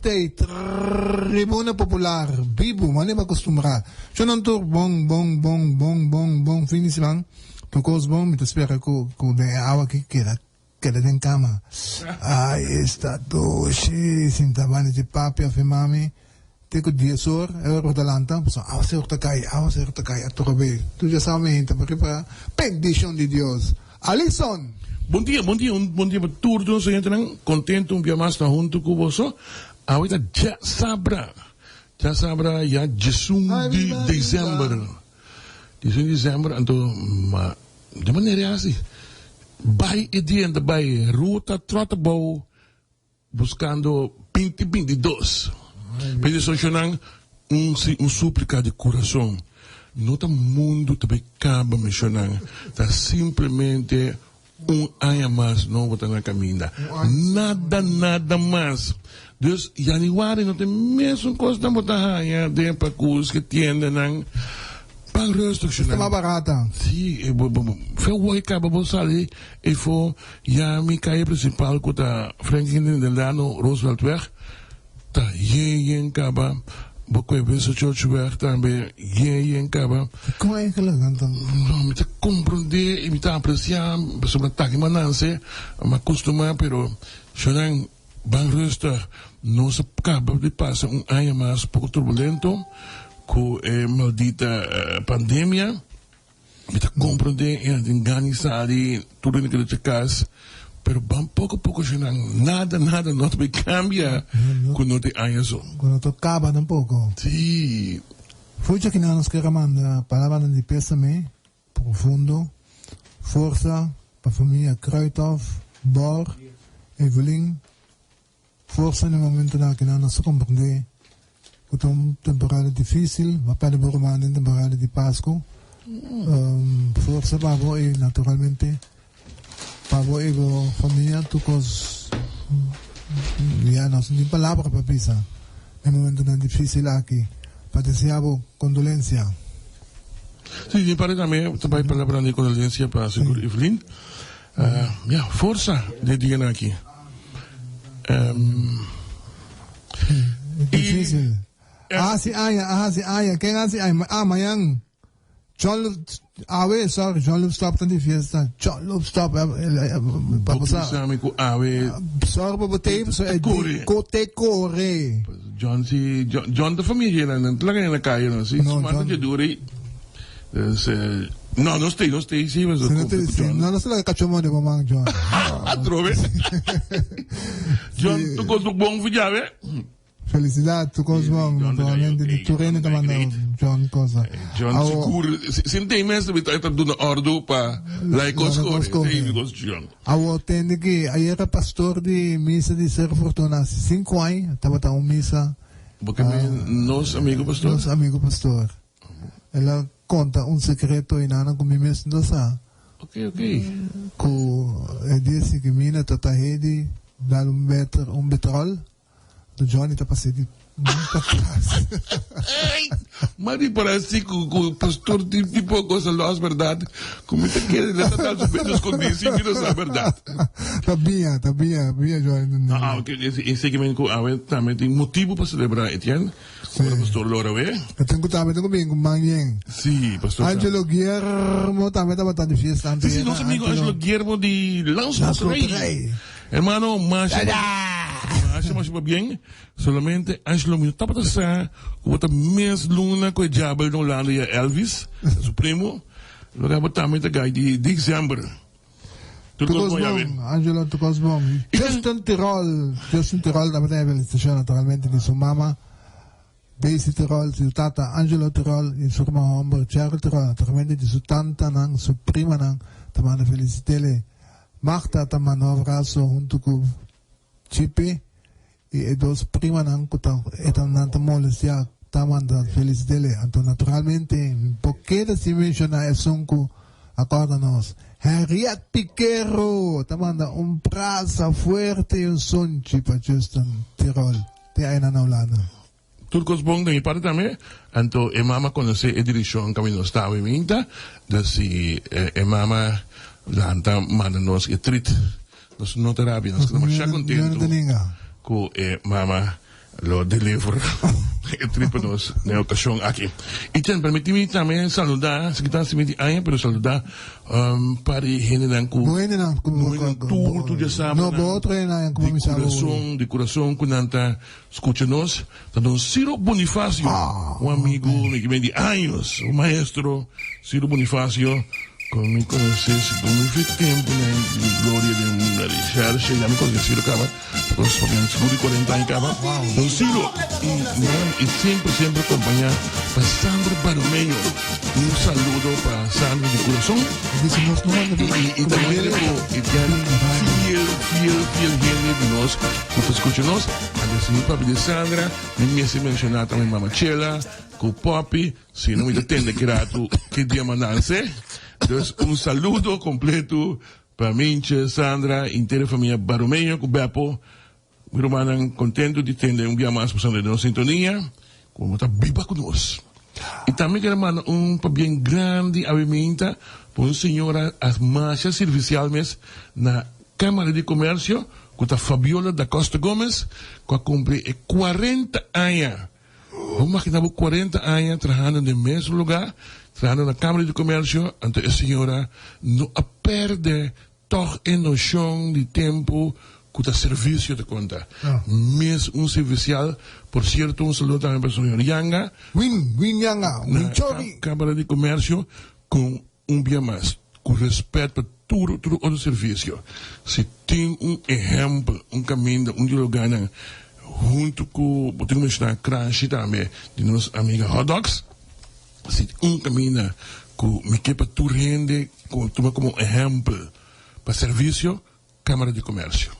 Stay, Tribuna Popular, Bibu, mali ba acostumbrar. Yo non tur bong, finis lang. Tukos bong, mi te spera ku de awa ki queda den cama. Ai, esta doce, sintabani de papi a mami. Teko 10 uur, euro de lanta, so awa se urtakai, atorobe. Tu já sabe, gente, porque para bendición de Dios. Alison. Bom dia para todos, gente, contento um dia mais na junto com você. Ahorita já sabra, já 18 de dezembro. 18 de dezembro, então, de maneira assim, vai e diante, vai, ruta, trota, boa, buscando 2022. Peticionando súplica de coração. Não tá mundo também acaba mencionando, tá simplesmente ano mais não botar na caminha. Nada mais. Dus januari não tem mesmo coisa de botar aí, de para coisas que tiendem não. Para rustig zijn. Is maar barata. Sim, veel woord acaba você ali e for ja mi caia principal com a Franklin Delano Rooseveltweg. Ta yen kaba. Bokoe Windsor Churchweg também yen kaba. Como é que ela canta? Não, me te compreender e me te apreciar sobre ataque mananse, mas costuma, pero chonan bem rustig, não se acaba de passar ano mais pouco turbulento com a maldita pandemia. Me te compreender e organizar tudo naquele caso. Pero bem pouco chonan nada não te cambia quando te años. Quando te acaba um pouco. Sim. Foi que nós queremos a palavra de pésame profundo, força para a família Kruithof, Bor, Evelyn, força no momento que nós compreender que é uma temporada difícil, vai para o romano em temporada de Páscoa, força para você naturalmente, para você família, tu cos, já não tem palavra para pensar, no momento difícil aqui. Padeciabo condolência. Sim, para também palavra de condolência para a senhora Evelyn. Força de dia aqui. Difícil. Quem amanhã John Luke stop dan die fiesta. John Luke stop. Sorry para botar so kote kore. John de familie dan lang na kaya no si smart je duri. Dus no stay sim mas não sei lá cachomo de mamang John. Trove. John tu ko bom viaje. Felicidade, tu bom, naturalmente de Turene também John cosa. John seguro, se tem mesmo que tá dando ordem para laicos John. Awo tende que aí era pastor de missa de Ser Fortuna 5 anos, estava missa. Porque nosso amigo pastor. Ela conta secreto e nada com mim mesmo dosa. Ok. Ele disse que mina tata rede dar um petróleo. Do Johnny está passando muito atrás. Mas parece que o pastor tipo coisa lá, é verdade. Como é que ele está dando menos condições e não é verdade. Tá bem, Johnny. Ok. Esse segmento também tem motivo para celebrar, Etienne. Como o pastor Laura vê. Eu tenho bem com Manheng. Sim, pastor. Angelo Guillermo também estava de fiesta. Sim, nosso amigo Angelo Guillermo de Lanço Rei. Hermano, mas bien, solamente Angelo me estava passando com outra mês luna com o diabo no lado de Elvis, seu primo, logo também da gai de dezembro. Tudo bom, Angelo, tudo bom. Justin Tirol também tem a estação naturalmente de sua mama, Base Tirol, seu tata Angelo Tirol, e sua irmã Humber, Cheryl Tirol, naturalmente de sua tanta, sua prima, também felicitele. Marta também um abraço junto com Chipe e dos primas não estão na molestia também da felicidade. Então naturalmente porque se menciona é sonco acorda nós. Henriette Piquero também um abraço forte e som para Justin Tirol. Te aí na Holanda. Turcos bom de parte também. Então a mama conhece a direção caminho estava em minta, desse a mama lanta manda nós e treat nós não terapia nós estamos já contento com mama lo deliver tripanos na ocasión aquí. Y ten permitimi también saludar, si kita simiti ayan pero saludar para gente nan ku tu ya sabe no otro na de corazón kunanta escúchanos don Ciro Bonifacio, un amigo que me di años, un maestro Ciro Bonifacio. Con mi conoces, con mi tiempo en gloria de una recherche, ya me conocí Ciro Cava, pues porque en seguro 40 años Cava, don Ciro, y siempre acompañar a Sandra Baromeo. Un saludo para Sandra de corazón. Y también fiel gente de nos, que escuchanos, a decir papi de Sandra, me hace mencionar también Mama Chela, con Poppy, si no me entiende que era tu, que diamantance. Dus un saludo completo para Minche, Sandra, inteira família Baromeo, com Beppo. Mi romanan contento de ter um dia mais passando de nossa sintonia, como está viva conosco. E também quero mandar para bem grande avimenta para uma senhora as marchas serviciais na Câmara de Comércio, com a Fabiola da Costa Gomes, que cumpre 40 anos. Vamos que estamos 40 anos trabalhando no mesmo lugar, trabalhando na Câmara de Comércio, então a senhora não perde toch a noção de tempo com o serviço de conta. Mesmo um servicial, por certo, um saludo também para o senhor Yanga. Yanga, na Câmara de Comércio, com dia mais, com respeito para todo o serviço. Se tem exemplo, caminho, lugar, junto com o que está crash também de nossa amiga Hot Dogs, se caminho com me que para tu rende como exemplo para serviço Câmara de Comércio,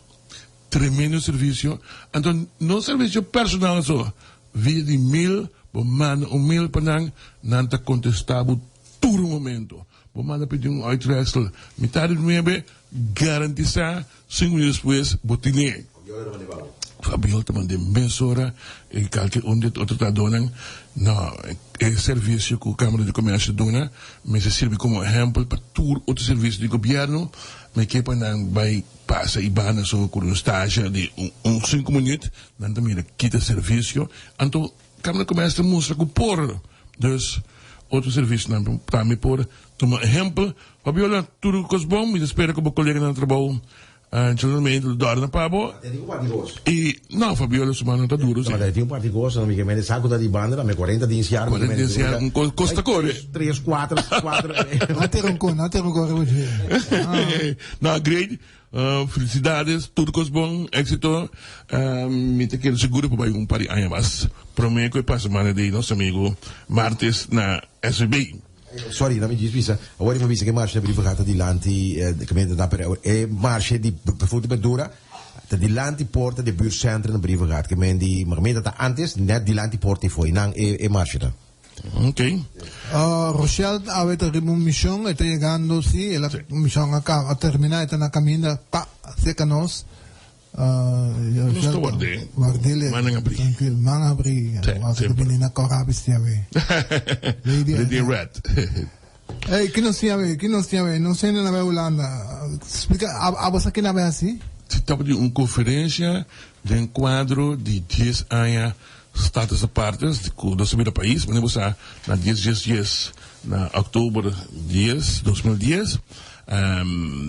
tremendo serviço. Então não serviço personal só, via de mil, manda mail para não tá contestável todo momento. Manda pedir uitwissel metade do mês, garantizar 5 minutos depois botinei. Fabiola também de mensura e qualquer onde outro está donando não é serviço que a Câmara de Comércio dona, mas serve como exemplo para todo outro serviço de governo, mas que para não vai passar e bana só com um estágio de 5 minutos, não também quita serviço, então a Câmara de Comércio mostra que por dus outro serviço também por tomar exemplo. Fabiola, tudo coisa bom, me espera que o colega no trabalho generalmente dorme na pabo. E não, Fabiola, semana está duro. Mas tem partigoso, não me queime saco da banda, me 40 de iniciar. 40 de iniciar, costa corre. 3, 4. Não tem hoje. Não, great. Felicidades, tudo coisa bom, êxito. Me te quero seguro para um par de anos mais. Prometo que passa semana de nosso amigo Martes na SB. Sorry, non mi dispiace. Ora mi dice che marcia per i di lanti, e marcia di bijvoorbeeld bij Dora, di lanti porta de buurtcentrum in Brievengaat. Che men die gemeente dat antes net die lanti porta foi nang e marcia da. Ok. Rochelle avete un mission, está llegando sí, la misión acá a terminar está na caminda pa cerca nos. Nos guardé. Manang abri. Tranquilo, manang abri. Mas que vem na corabis tiave. Lady Red. Hey, que não se não sei na Holanda. Explica, a você que na vez assim? Se estava de uma conferência de enquadro de 10 anos status apartes do seu país, mas você na 10 na outubro 2010.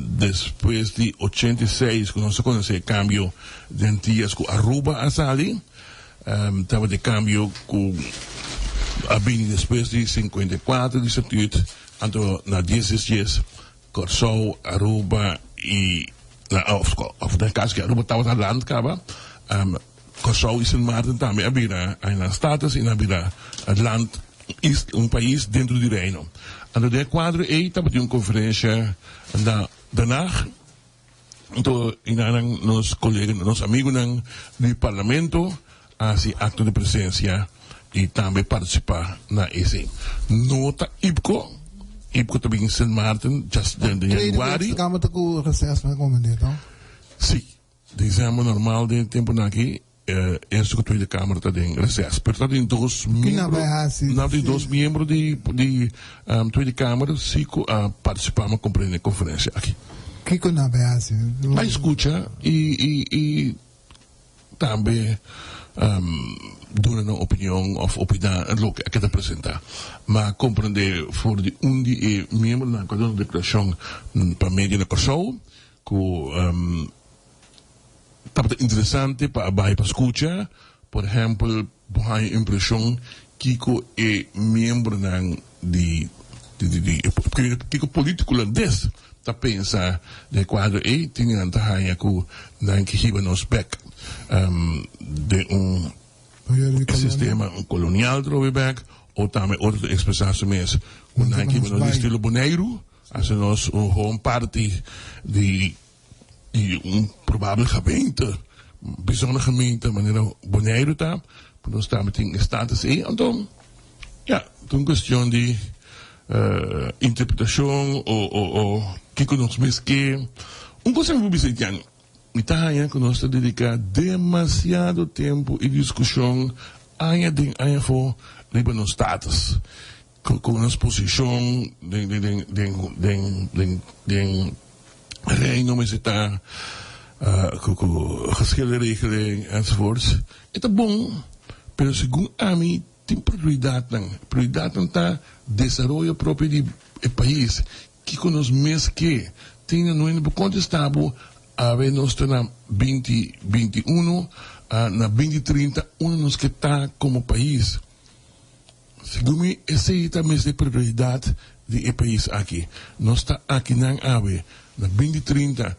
Depois de 86, quando nós conhecemos o cambio de dias com Aruba a Sali, estava de cambio com a Bini depois de 54, de 78, então na 10 dias, Corsou, Aruba e, of na caso que Aruba estava na land, Corsou e Sint Maarten também havia na status e havia land, país dentro do reino. En de quadro estava de uma conferência daarna, então nos colegas, nos amigos do parlamento, assim acto de presença e também participar na esse. Nota IPCO também em Sint Maarten, just de januari. Kamer te ko reces met comandant, no? Sim, dezembro normal de tempo aqui. Eerste Tweede Kamer dat in reces. Maar dat in dois membros de Tweede Kamer se participar uma conferência aqui. Que na base? Mas escuta e também doen een opinie of opinião lo que te apresentar. Maar compreender voor die undi membro na cada declaração para media na Kosovo, que tá interessante para abai para escuchar, por exemplo, boa impressão Kiko membro ng Kiko político holandês ta pensa de quadro tinha tahanha ku nang kihiba nos back de sistema colonial throwback ou também outra expressão mesmo nang kihiba nos estilo Bonaire als nos home party de probabil gemeente bijzondere gemeente maneira Bonaire tá nós estamos em status então toen questão de interpretação ou que nós mesmo que coisa que eu disse que Italia que nós dedicar demasiado tempo e discussão a for Líbano status com a posição de reino mas está geschilde regeling enzovoorts het is bom pero segundo a mim tem prioridade tá desarrollo próprio do país que conosco mesmo que tem no eno contestável a ver nós na 2021 na 2030 nos que tá como país segundo mim essa é também a prioridade do país aqui nós tá aqui na ave na 2030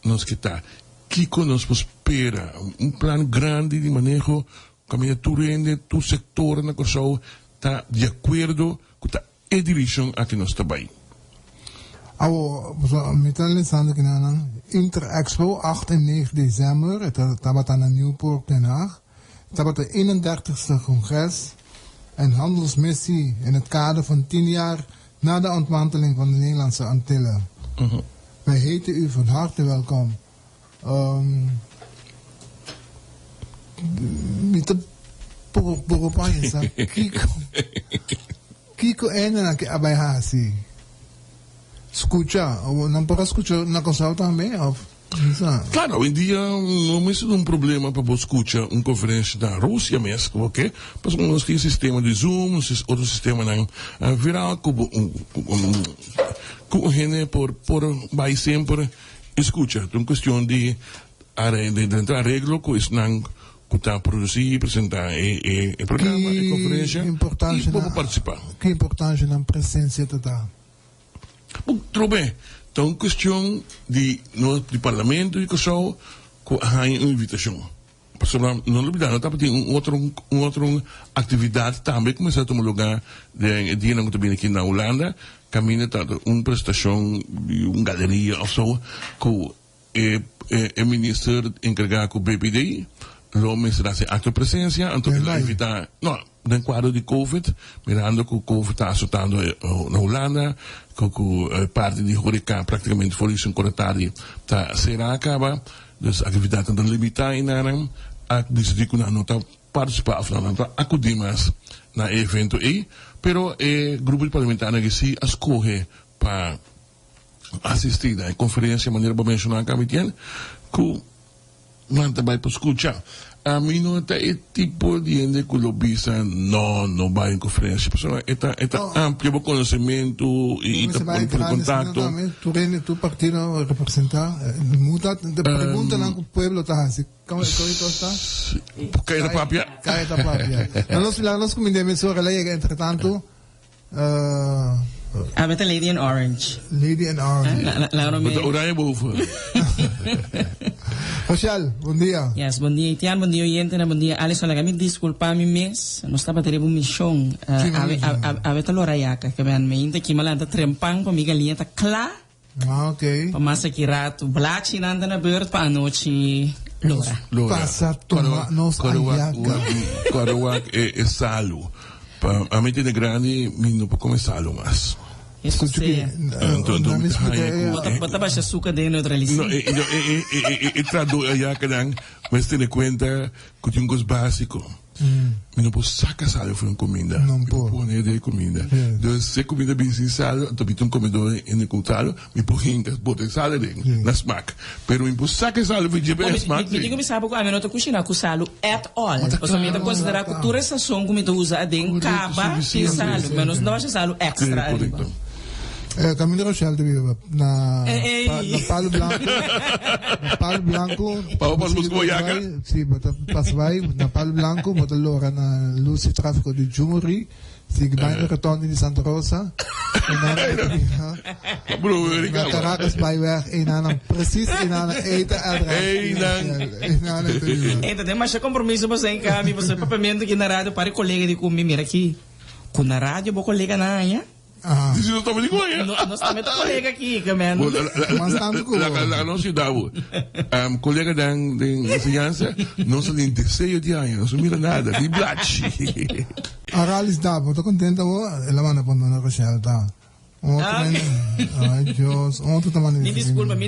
nos que tá que conosco espera plano grande de manejo caminha tu sector na Kosovo está de acordo com a direção a que nós está bem. Metal Alexander Kinanang, Inter-Expo 8 en 9 december, het tabat aan Newport Den Haag, tabat de 31ste congres en handelsmissie in het kader van 10 jaar na de ontmanteling van de Nederlandse Antillen. Wij heten u van harte welkom. Niet beroepen sa Kiko na abay hasi. Escucha, não para escuchar na Kosovo também, of? Claro, hoje em dia não é um problema para escutar uma conferência da Rússia mesmo, ok? Mas nós temos sistema de Zoom, outro sistema viral, com gente por vai sempre escutar. Então, questão de entrar arreglo com isso não que está produzir, apresentar o programa, a conferência e vamos participar. Que importância na presença total? Muito bem. Então, questão de parlamento de Kosovo que há uma invitação. Não olvidar, nós temos outra atividade também, começar a tomar lugar de dia não também aqui na Holanda, caminha uma prestação de uma galeria ou so, que o ministro encarregado com o BPD, lo será esse acto de presença, então ele vai invitar, no quadro de Covid, mirando que o Covid está assoltando na Holanda, que parte de Horeca praticamente foi isso, um corretário, será acaba, dus atividade está limitada em Naram, a decidir que não está participar, não está acudimos na evento aí, pero o grupo parlamentar que se escolhe para assistir à conferência, maneira para mencionar que que não vai para escutar. A mim não é tipo de gente que lobista, não vai em conferência. É amplo conhecimento e contato. Tu partido representar, muda, te pergunta não que o povo está assim. Como está? Cai da papia. Cai da papia. Nós comendemos a lei, entretanto. Met Lady in Orange. Lady in Orange. Met de oranje boven. Rochelle, bom dia. Yes, bom dia, Itian, bom dia, oyente, bom dia. Alisson, me desculpa, mi mes, não estava tendo uma missão. A veta lorayaca, que me ainda que malanta trempang, para minha linha tá clara. Ok. Para massa que rato, blati nanda na beurt, para a noite, lora. Passa toma nos ayaca. Corawak é salo. A mente de grande, não pode comer salo mais. Isso bota baixa açúcar de neutralizar. E traduz aí que mas tem conta que tem coisas básicos. mas não pode sacar sal para uma comida. Não pode. Pôr de comida. Yes. Então, se a comida bem sem sal, então um comedor em cultado, me põe botar sal na smack. Pero me pode sacar sal para dizer smack. Me digo me sabe que a menor tá cozinhar com sal at all. Porque me tá considerar que toda essa som que me tá usa de caba e sal, mas não acha sal extra. Camila Rochelle de viva na Palo Blanco. Na Palo Blanco. Sim, mas vai na Palo Blanco, bota lora na luz de tráfico de Jumuri. Sim, vai na rotonda de Santa Rosa. Na Caracas Byweg, en precies en aan eten Então, tem mais compromisso você em cá, você papamento aqui na rádio para colega de comigo aqui. Com na rádio, vou colega na Anha. This is not me going. Nós também tá colega aqui, caminhando. La nossa davo. Colega da ensinança, não se nem desejo de ano, não se mira nada, de blachi. Aralis davo, tô contente ela manda para na Rochelle tá. Ai, Deus, ontem também. Me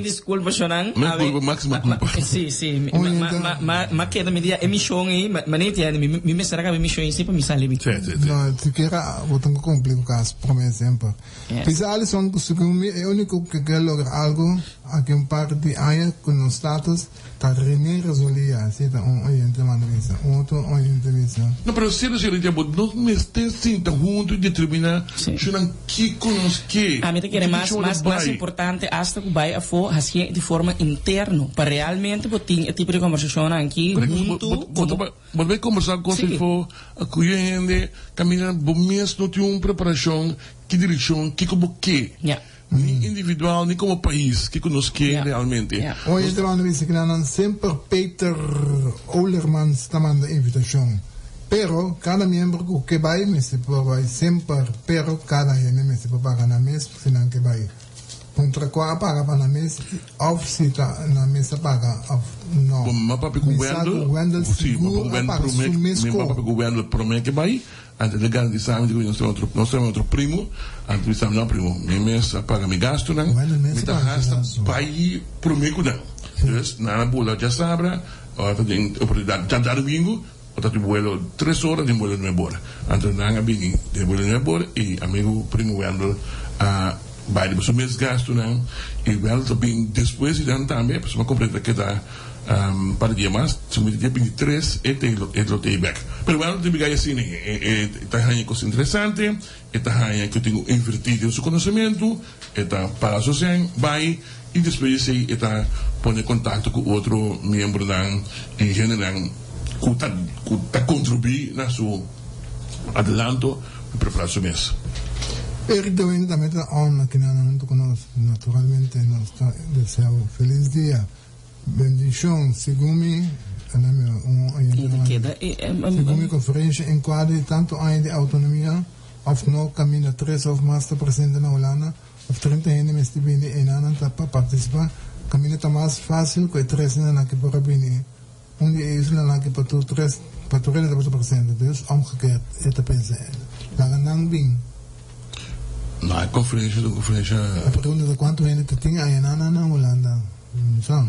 desculpa, Shonan. Me desculpa, máxima culpa. Sim. Mas queda me dia emissão aí, mas nem tinha, me será que a emissão aí sempre me sale bem. Não, tu quer botar um complicado caso, por exemplo. Fiz a lição que é o único que quer lograr algo, aqui um par de anos com os status, tá reunir resolver, assim, tá oriente manuisa, outro oriente visa. Não, mas se você não não me está sentindo junto e determinar, Shonan que conosco. A mim que é mais importante hasta que vai a fazer de forma interna para realmente botar tipo de conversação aqui junto mas vai conversar com você for acolhendo caminhando bom mês não tem uma preparação que direção que como que nem individual nem como país que conosco realmente hoje de maneira que não sempre Peter Olerman está mandando invitação. Pero cada membro que vai se vai sempre, pero cada gente me se paga na mesa, senão que vai. Contra qual paga para na mesa, ou se está na mesa paga, não. Mas papi com o Wendel, sim, mas o Wendel promete que vai. Antes de garantizar, nós temos outro primo, antes de não primo, minha mesa paga me gasto, não. Me dá rasta, vai promete não. Então, na bola já sabra, ou tem oportunidade de jantar domingo. Portanto, eu vuelo 3 horas de vuelo embora. Antes de não de vuelo embora e amigo primo Wendel vai de seu mês gasto não e Wendel também depois de dan também a pessoa completa que dá para dia mais se dia 23 e tem back. Mas Wendel tem bem assim está aí coisa interessante está aí que eu tenho invertido o seu conhecimento está para a sociedade vai e depois aí está põe contato com outro membro da em general que contribui na seu adelanto e preparação mês. Eric Dewey também está aqui junto conosco. Naturalmente, nós desejamos feliz dia. Bendição, Segumi, Segumi conferência em quadro tanto anos de autonomia, of no caminho 3 of master presente na Holanda, of 30 anos mais de bem em Ana para participar. Caminho está mais fácil que 3 anos que para bem. Onde é isso lá que para tu 3 30%, dus omgekeerd het pensa. Lá não bem. Na conferência. A pergunta de quanto ainda tinha aí na Holanda. Sabe?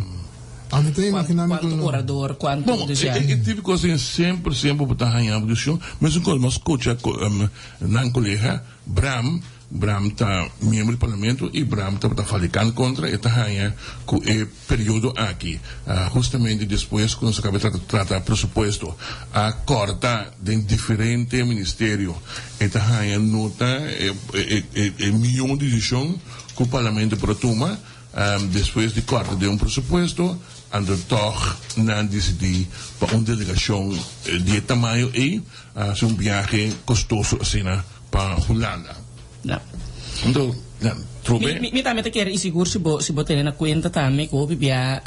Quanto orador, quanto eu tive coisa sempre botar ranhando discussão, mas um colega coach na colega Bram está membro do parlamento e Bram está falicando contra esta rainha com o período aqui. Justamente depois, quando se acaba de tratar presupuesto, a corta de diferente ministério, esta rainha nota milhão de decisões que o parlamento toma depois de corte de presupuesto, ando toch não decidir para uma delegação de tamanho e viagem custoso assim para Holanda. Então, trobe. Mi também quer inseguro se botar na conta também que o bebia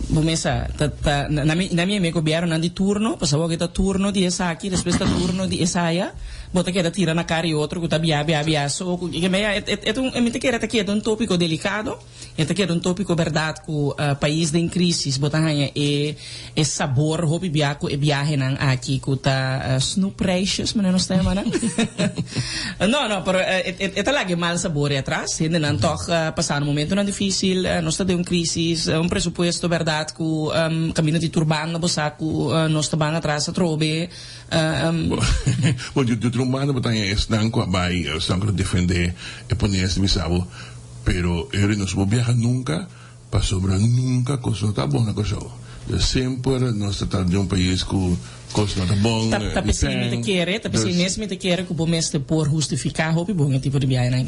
bomesa na minha amigo biaram na de turno, passava que tá turno de essa aqui, depois tá turno de essa aí, bota que tira na cara e outro que tá bia so que meia me te quer aqui é um tópico delicado, é que é um tópico verdade que o país em crise, bota aí é sabor hope biaco e viagem aqui que tá Snoop Precious, mas não está mana. Não, pero é lá que mal sabor atrás. atrás, ainda não toca passar um momento não difícil, nós está de uma crise, presupuesto, verdade, que caminho de turbano, nós está bem atrás, a trobe. Bom, de turbano, mas é estão com a Bahia, estão para defender e poner esse bisabo, pero ele não se viaja nunca, para sobrar nunca, coisa não está bom na coisa. Sempre nós estamos de um país que coisa não está bom. Tá pensando que quer que o mestre por justificar o bom tipo de viagem,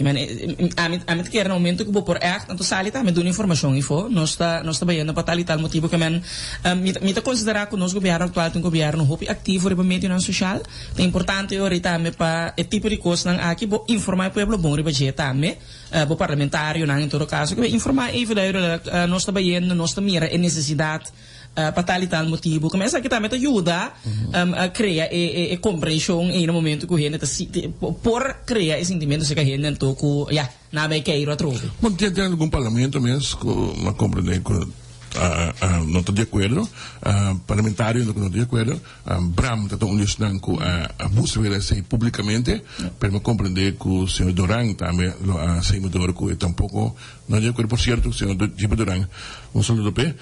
a mim quer no momento que vou por echt, então sali tá me dando informação info, nós está bem para tal motivo que me tá considerar que o nosso governo atual tem um governo muito ativo no meio social, é importante ahorita me para o tipo de coisa não aqui vou informar o povo bom riba também, o parlamentário não em todo caso que informar evidente nós está bem nós está mira a necessidade para tal motivo começa aqui também ajuda a criar a compreensão em um momento que o gente por criar esse sentimento se que a gente então que já na vai querer a troca. Bom, tem algum parlamento mesmo que não compreende não estou de acordo, parlamentário não estou de acordo, Bram está listenando com a busca ser publicamente, para me compreender que o senhor Duran também, a senadora que tampouco não de acordo, por certo, o senhor Duran, um saludo para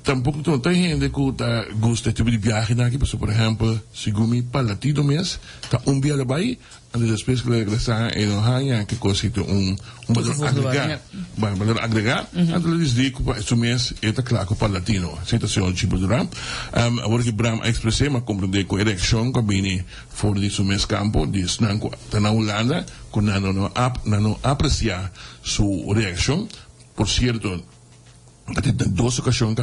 tampouco tem gente que gosta de tipo de viagem aqui, por exemplo, segundo Palatino mesmo, está viagem vai e depois que regressar em Ohio, que constitui valor agregado, então eles dizem que isso mesmo está claro que o Palatino, situação tipo de Bram, agora que Bram expressou, mas compreender que a eleição que vem fora desse mesmo campo, diz que na Holanda, que não apreciar sua reação, por certo, tem duas ocasiões que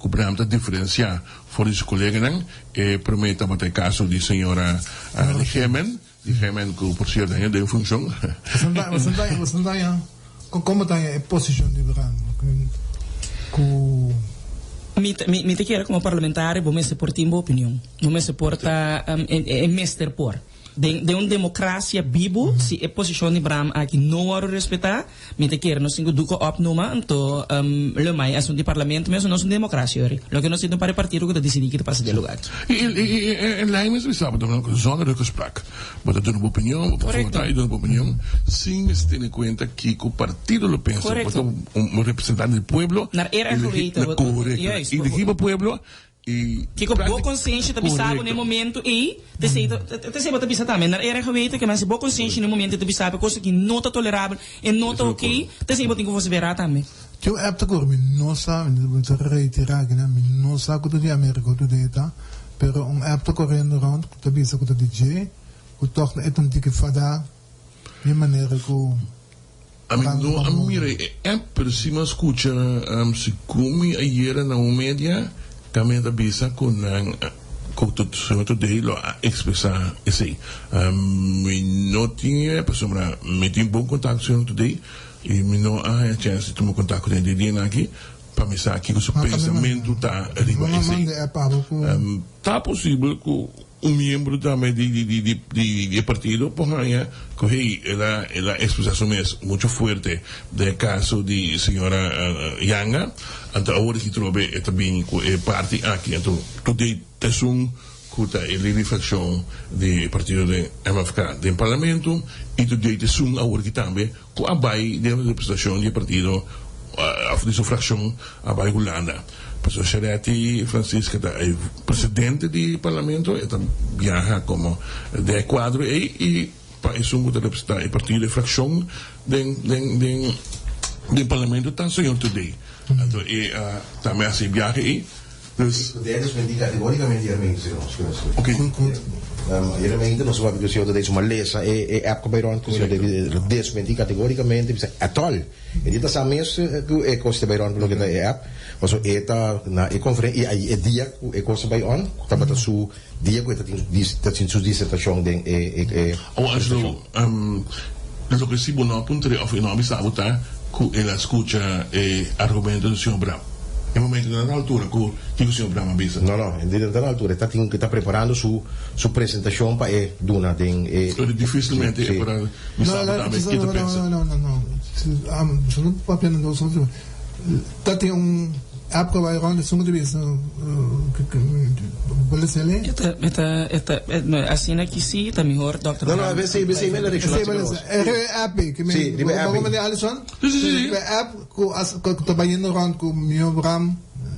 o Bram está diferenciar fora desse colega, e promete que tem caso de senhora Gemen, que por certo ainda tem função. Você não tem, como está a posição de Bram? Me te quero como parlamentar, vou me suportar em boa opinião. Vou me suportar mestre por. De uma democracia viva, se a posição de Bram aqui não há respeitar, me te quero não singo duco op numa, então le mai é de parlamento, mas não é uma democracia, lo que nós temos para partido que decidir que passa de lugar. E lá é mesmo sabe, então zona de gesprek, mas eu dou uma opinião, sem se ter em conta que o partido lo pensa, um representante do povo, e do povo que com boa consciência te bisaba no momento e te sei bisa também na era geweten que mas boa consciência no momento te bisaba coisa que não tá tolerável e não tá ok te sei botar que você verá também que é para cor não sabe você reiterar que não sabe que de América tudo está pero é para correndo around que te bisa que te DJ que toch é um tique fada de maneira que a mire é por cima escuta se come ayer na média kami bisa ko ng tudo lo expressar esse não tinha pessoa me tinha bom contato com today e me não há chance de tomar contato com ele aqui para me saber que o pensamento tá arriba esse tá possível que membro também de partido porra que ela expressão mesmo muito forte do caso de senhora Yanga então agora que trobe também parte aqui então tudo é um kuta ele reflexão de partido de MFK do parlamento e tudo é um agora que também com a bai de representação de partido de sua fração a bai Holanda. Pastor Charity Francisca é presidente do parlamento, viaja como de quadro e para um que representa o partido de fração do parlamento, está senhor today. Então, também assim viaja e Podemos mendigar categoricamente ok. Realmente non so che sia adesso uma lesa e app che Byron che sia desmenti categoricamente atol e dita sa mes que costa Byron lo che è app ma so eta na e conferenza e dia e costa Byron tabata su dia que está tin su dissertação den Angelo lo che si buono appunto of in obisa avuta cu e la scucha e argomento del signor Bram. Nel momento della altura che o senhor Brahma bisa. No, dentro da altura está preparando su presentação para duna den dificilmente é para não. Só não papel não só. Tá tem app que vai rond sungo de bis bolesele assim aqui sim tá melhor Dr. Não, a veces me la dirección. app que me Sì, ribe app. vamos de Alison Sì. app ko to bayendo rond ko mio bram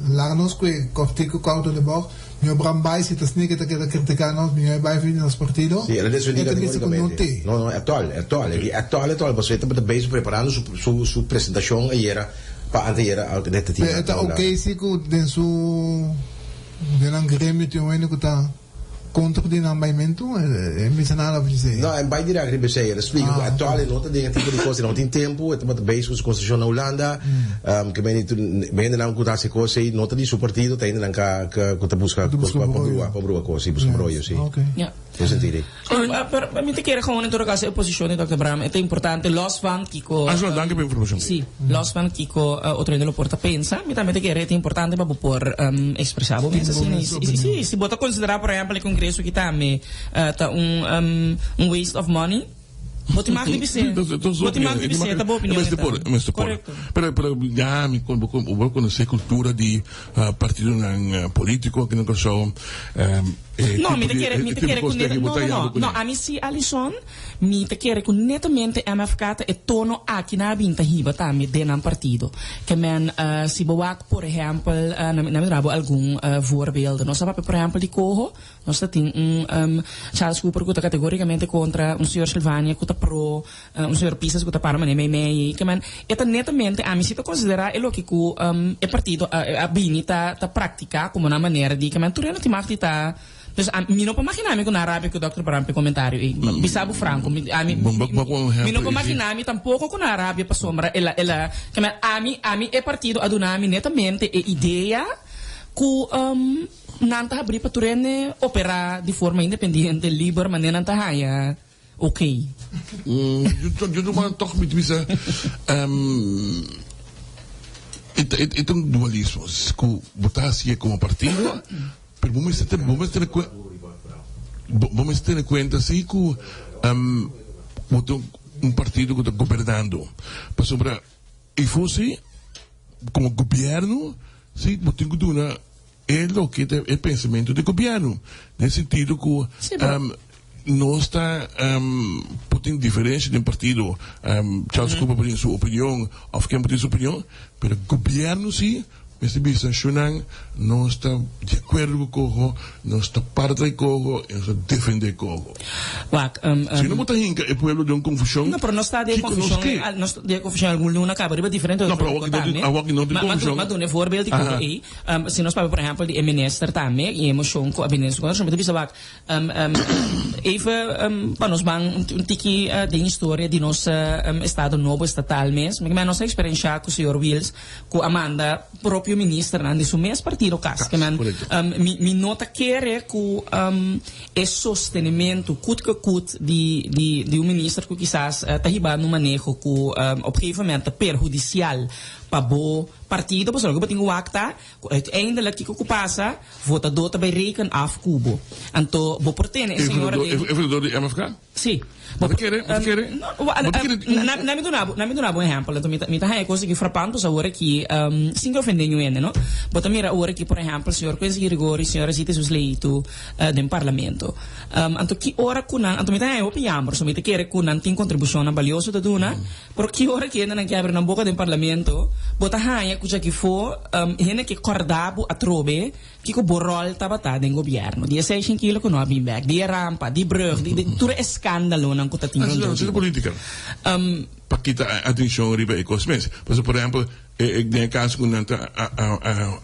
larnos que cortico cauto de bor mio bram bai si tas nike que criticano mio bai fino nos partido Sì, adesso dico categoricamente. No, è attuale, você está bem preparando sua apresentação ayer, para anteayer, detta tid. Eta okay si ko den su den gremio ti ueno ko ta contra di nambaimento mi sa nada per dizer. No, è bai direct ribe sei, explico attuale nota di tipo di cose non in tempo, è stato base su Constituzione Olanda, che bene non con tante cose, nota di suo partito, te non che busca pa cose, busca broio, sì. Ja. Lo sentite? Per mi te quiere gewoon in todo caso opposizione Dr. Bram, è importante los van Kiko. Angelo, danke per informazione. Sì, los van Kiko otro lo porta pensa, mi también te quiere è importante para por expresar, pensa sì, si bota considerar por ejemplo il congresso che también ta un waste of money. Boti mag di bise. Boti mag di bise, ta bo opinione. Corretto. Però già mi conosce cultura di partito politico che non so no, mi te quiere con no, a mi si Alison, mi te quiere con netamente MFK e tono aqui na binta hiba tami denan partido. Que men si bewak por ejemplo, na rabo algum voorbeelden. Nós sabe por exemplo di Coho, nós tem Charles Cooper que categoricamente contra un signor Silvania que pro un signor Pisas que para mei que men eta netamente a mi si te considera lo que ku e partido a bini ta pratica como una maniera di que men tu ti magti ta. Dus mi non può immaginarmi con Arabia che il Dr. Bram commentario bisabo franco mi non può immaginarmi tampoco con Arabia per sombra che ami è partito ad un'ami nettamente e idea che nanta abri per turene opera di forma indipendente libera ma nanta haya ok io domani toch met visa het un dualismo que votasse como partido. Pero vamos a tener cuenta, sí, que un partido que está gobernando. Para sobre, y fuese como gobierno, sí, tengo que dar lo que es el pensamiento del gobierno. En el sentido que no está por diferencia de un partido, Charles Cooper por su opinión, o quien por su opinión, pero el gobierno sí. Esse bicho não está de acordo com o não está parte com o não está defender com o se não botar hinca é pueblo de uma confusão não pero não está de confusão não está de confusão alguma acaba riba diferente não pero aqui não tem confusão mas um voorbeeld die aí se nós por exemplo de minister também e emoção com a minister quando nós bisa wak even para nós bang um tiki de história de nosso estado novo estatal mesmo mas nossa experiência com o senhor Wills com Amanda próprio ministro nandi su mes partido cas que man mi nota querer que é sostenimento cut de um ministro que quizás tahiba no manejo que objetivamente perjudicial para o partido, porque eu tenho acta, uiteindelijk que passa, votador também reken af Cubo. Então, vou portene, senhora de... Even door de MFK? Sim. Wat quer? Na me dona bom exemplo, então me tá é coisa que frappante para agora que sem ofender ninguém, não? Bota mira agora que por exemplo, senhor Quincy Grigori, senhora Zita Susleito do parlamento. Então que hora kunan, então me tá é opinião, so me tá querer kunan tem contribuição na valiosa da dona, porque hora que ainda não quer abrir na boca do parlamento, bota haia coisa que for, hene que cordabo a trobe, que o borrol tabata do governo. Die 16 kilo que não há bem back, die rampa, die brug, die tudo escândalo não conta tinha. Isso é política. Para quitar atenção riba ecosmens. Por exemplo, em caso que não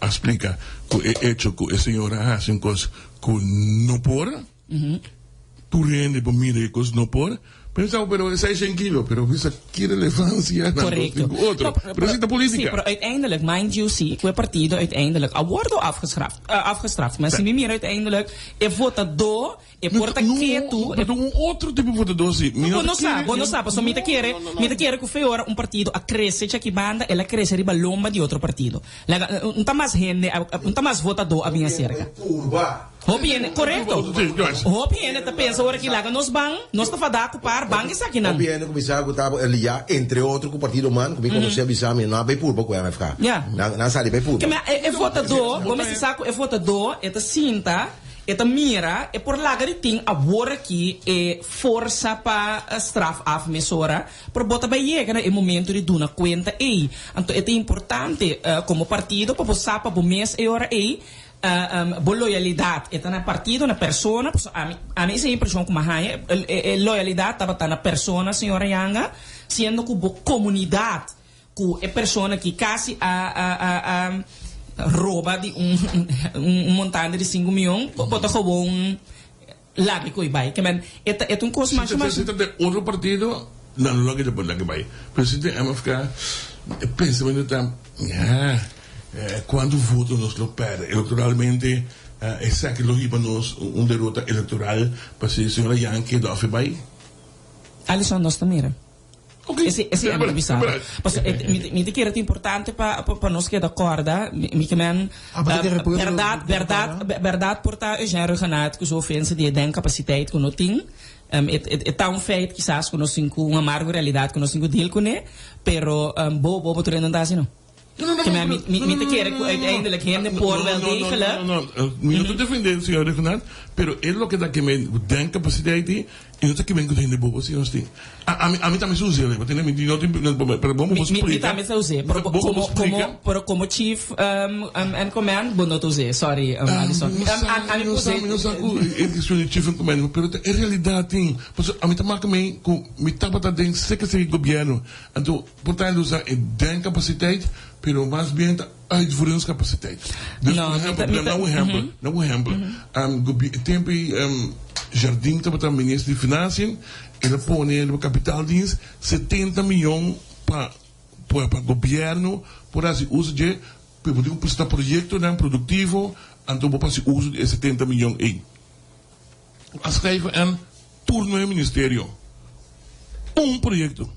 explica que é hecho que a senhora hace uma coisa que não pode, tu rende para mim de coisas não pode. Pensava, pero 16 kilo, pero visa que relevância correcto. Outro, pero zit de política. Sim, pero uiteindelijk, mind you, zie, que partido uiteindelijk wordt afgestraft. Maar zie meer uiteindelijk, votador, porta quieto. Mas um outro tipo de votador, sim. Não sabe, só me te quer que feora um partido a crescer, que banda, ela cresce riba lomba de outro partido. Não tá mais gente, não tá mais votador a minha cerca. Curva. Hopi, correto. Hopi, te pensa agora que lá nos bang, nós tá fadar com par bang isso aqui não. Hopi, que bisa ko tabo Elia entre outro com o partido man, que conhecia bisa me na bem purba com a MFK. Na sali bem purba. Que é votador, como se saco é votador, é cinta, é mira, é por lá que tem agora aqui é força para straf af mesora, por bota vai chegar no momento de dar conta aí. Então é importante como partido para passar para o mês e hora aí. Boa loyalidade é na partido na persona a mim essa impressão como a loyalidade estava na persona senhora Yanga sendo que boa comunidade que é persona que quase rouba de montante de 5 milhões bota com lá que coi vai que man é um coisa mais outro partido não logo depois lá que vai presidente MFK pensamento quando voto nos lo perde electoralmente essa que lo iba nos derrota electoral para si senhora Yankee da vai Alisson nós também esse é muito bizarro me te quero importante para nós que da corda me que man verdade portar já regenado que os ofensas de den capaciteit que não tem é tão feito quizás que nós cinco uma amarga realidade que nós cinco deal com né pero bobo tu não dá assim não que me te quer ainda le gente por wel degelijk não estou defendendo senhor Renato pero é lo que dá que me tem capacidade e não está que vem com gente bobo senhor sim a mim também suja le tem me não tem pero vamos explicar me também suja pero como chief and command bom não suja sorry Alisson a mim não sabe é que sou chief and command pero é realidade tem a mim também que me tá para dentro sei que sei governo então portanto usa tem capacidade pero mais bem a diferença capacidade não um exemplo tempo Jardim estava ministro de Finanças ele põe no capital dienst 70 milhões para o governo por assim uso de para projeto não produtivo então para se uso de 70 milhões aí a schrijven aan turno no ministério projeto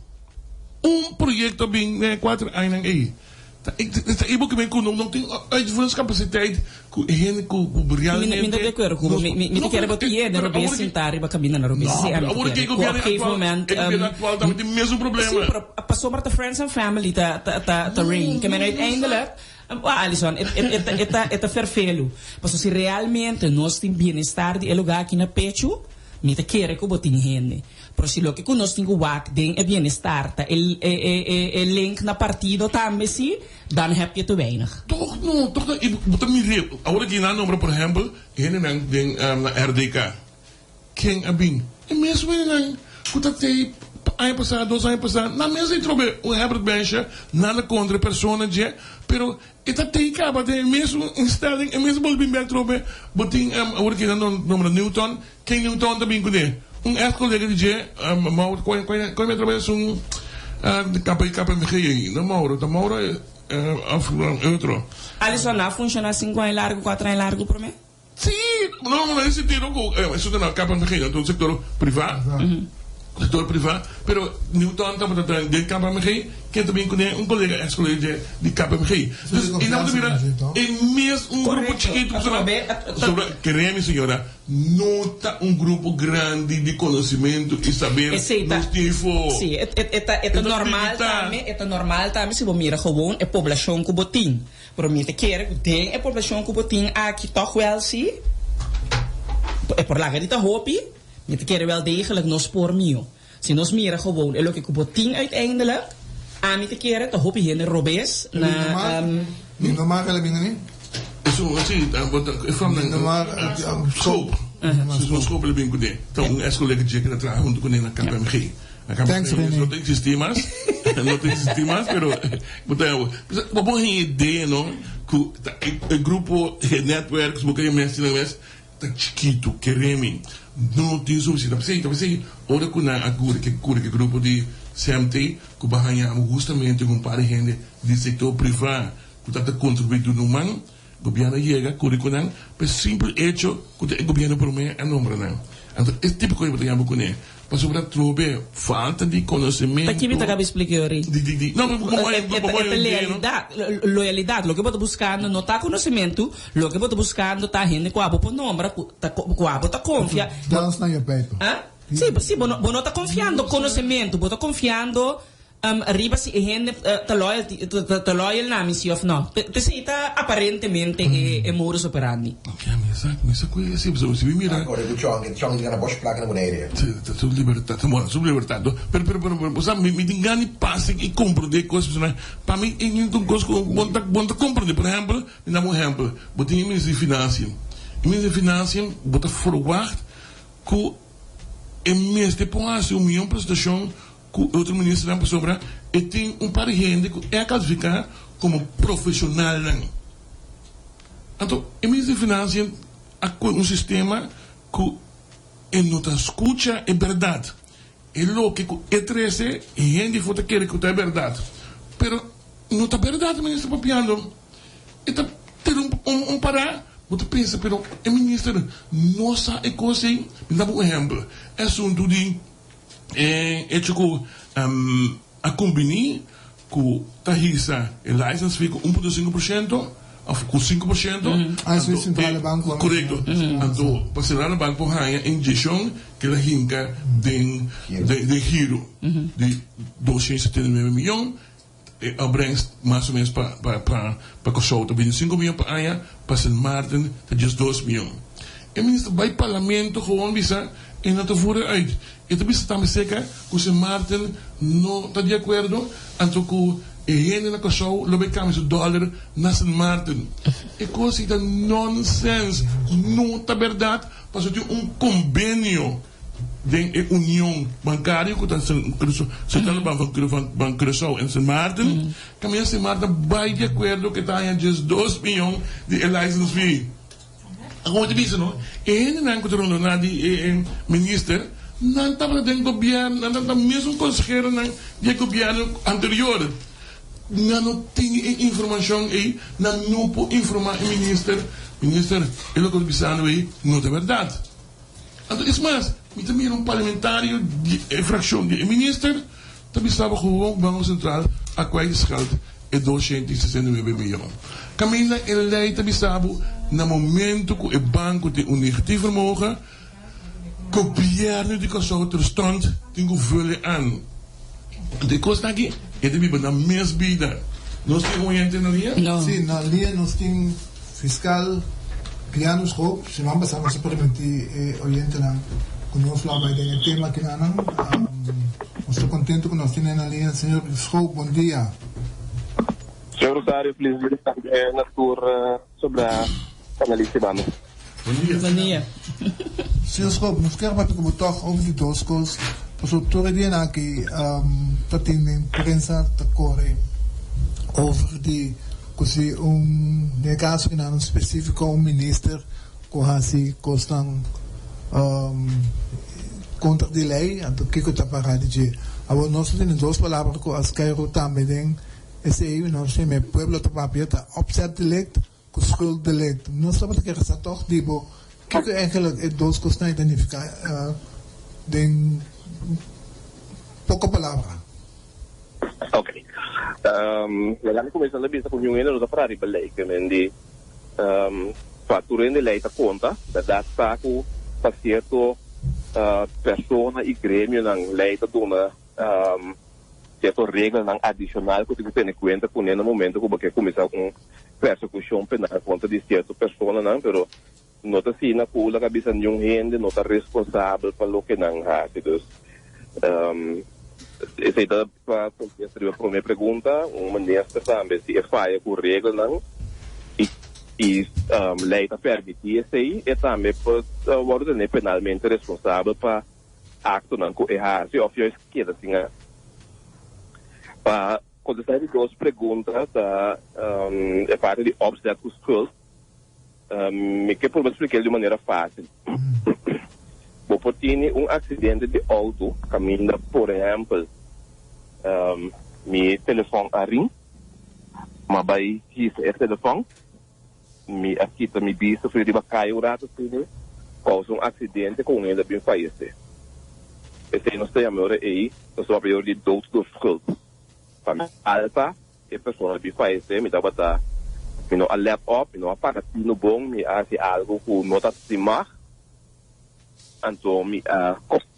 bem 4 anos aí ibu que não tem a diferença capacidade com ele com realmente me de acordo com me quero botar na robe sentar e cabina na robe se agora que o governo atual também tem o mesmo problema passou para friends and family ta ring que men uiteindelijk Alisson é vervelo mas se realmente nós tem bem-estar de lugar aqui na pecho me te quero que botar gente pero se lo que nós tem o wak den é bem-estar tá link na partido também se dan heb je te weinig toch botar me real agora que na número por exemplo ele não tem na RDK quem abin é mesmo não kuta te ano passado 2 anos passado na mesa entrou o Herbert Bencha nada contra persona de pero eta te acaba de mesmo instelling é mesmo bem bem trobe botin agora que na número Newton quem Newton também com ex-colega de Jé, Mauro, quando me trabalha de KPMG, não Mauro é outro. Alisson, não funciona 5 anos largo, 4 anos largo para mim? Sim, não, esse tiro, isso é na KPMG, então o setor privado. Setor privado, pero Newton estava tratando de KPMG, que também conhece colega, ex-colega de KPMG. E não te vira, é mesmo grupo chiquito, sobre queremos, senhora, não está grupo grande de conhecimento e saber motivo. Sim, é normal também, se você mira gewoon, é população que botin. Para mim, te quer, tem a população que botin aqui, toch wel, sim. É por lá que está hopi. Je te keren wel degelijk nog spoor mio. Si nos mira gewoon en ook op 10 uiteindelijk aan te keren, dan hoop je in de robes na niet normaal gaan we niet. Zo zie je van de schoop. Zo schoop le bingo de. Dan es colega de que tra junto con na KPMG. Thanks René. No tem sistemas, pero bom ideia não que o grupo networks porque eu mencionei tá chiquito queremos não tem suficiente talvez ora com a agora que grupo de CMT que banhamos justamente com para gente do setor privado que está contribuindo no man governo chega curriculum per simples hecho que o governo promete a nombre não então esse tipo de coisa que temos com ele mas sobre trobe falta de conhecimento. Tá aqui me tá explicar ori. Não, loyalidade, lo que você buscando não tá conhecimento, lo que você buscando tá gente com a boa nome, com a boa confia. Dans na je peito. Sim, não tá confiando conhecimento, você tá confiando arriba se gente tá loyal na missão ou não. Te tá aparentemente é modus operandi. Ok, mas coisa assim, se me mira. Agora do chong de na bosch placa na maneira. Sobre liberdade. Pero, sabe, me engane passe e compreender coisas, né? Para mim, então coisas bom compreender, por exemplo, me dá um exemplo, botar em ministro de finanças, botar forward que em mês de pós uma prestação que outro ministro da sobre e tem par de gente que é classificado como profissional. Então, em ministro de finanças há sistema que não escuta é verdade. É louco que é 13 e gente foto quer que é verdade. Pero não é verdade, ministro Papiano. Então, ter parar. Você pensa, pero o ministro não sabe coisa. Me dá um exemplo. É assunto de a combinar com a risa e license fica 1,5% ou com 5%. Isso é central banco. Correto. Então, para central banco há injeção que ela hinca de giro de 279 milhões. Opbrengst mais ou menos para Kosovo, 25 milhões para Aya, para Sint Maarten, dat is 2 miljoen. En minister, bij het parlement gewoon bisa en dat te voeren uit. E tu bisa também zeker que Sint Maarten não está de acordo, anto que gente na Kosovo lobe camis $1 na Sint Maarten. E coisa é nonsense, não está verdade, para ter convênio de união bancária que está Central Banco Curaçao em Sint Maarten, caminha Sint Maarten vai de acordo que está em 2 milhões de license fee. Agora te disse, não? E ainda não encontrou nada de ministro, não estava dentro do governo, não estava mesmo consejero do governo anterior. Não tem informação aí, não pode informar o ministro. Ministro, ele que está aí, não é verdade. Então, isso mais, me também parlamentário de fração de ministro, também estava gewoon Banco Central a quais geld é 269 milhões. Camila, ele leidt também estava no momento que o banco tem negativo vermogen, que o governo de Kosovo terstond tem que vullen aan. De costa aqui, é de biba na mesma vida. Nós temos um ente na linha? Não. Sim, na linha nós temos fiscal criando os grupos, se não passamos a permitir oriente lá. Conosco lá vai ter tema aqui na estou contente que nós temos na linha, senhor Schoup, bom dia. Senhor Rosário, feliz dia também na tour sobre a analista Ibano. Bom dia. Senhor Schoup, nós queremos que você toque over die 2 coisas. Mas o doutor Edina aqui, tem na imprensa te corre over die, que no caso que não específico, ministro que assim costam contra de lei, então que está para dizer. Agora nós temos 2 palavras que as Cairo também tem, esse aí nós temos o pueblo de papel, opzet delect, com schuld delect. Nós estamos aqui essa toch tipo, que eigenlijk 2 coisas não identificar, tem pouca palavra. Ok. Nagano começa a vista com o União da Frari Belém, que mendi fatura de lei da conta, da data com certo persona e grêmio na lei da dona certo regra não adicional que tem que ter em conta com no momento que você começar com persecução penal contra de certa persona não, pero não tá assim na pula cabeça nenhum gente não tá responsável pelo que não há, então essa é para a primeira pergunta, ministro também se é falha com regra não e lei está permitir isso aí e também pode ser penalmente responsável para acto não com errar se of esquerda assim para quando sai de 2 perguntas é parte de obstáculos schuld me que por explicar de maneira fácil por ter acidente de auto caminho por exemplo meu telefone a ring mas vai esse telefone me aqui também vi sofrer de caiu rato assim causa acidente com ele bem falece Esse não sei a melhor aí, eu sou a melhor de dood do schuld. Para mim, alta, é pessoa que faz isso, me dá para me não alert up, me não apaga no bom, me hace algo que não está cima, então me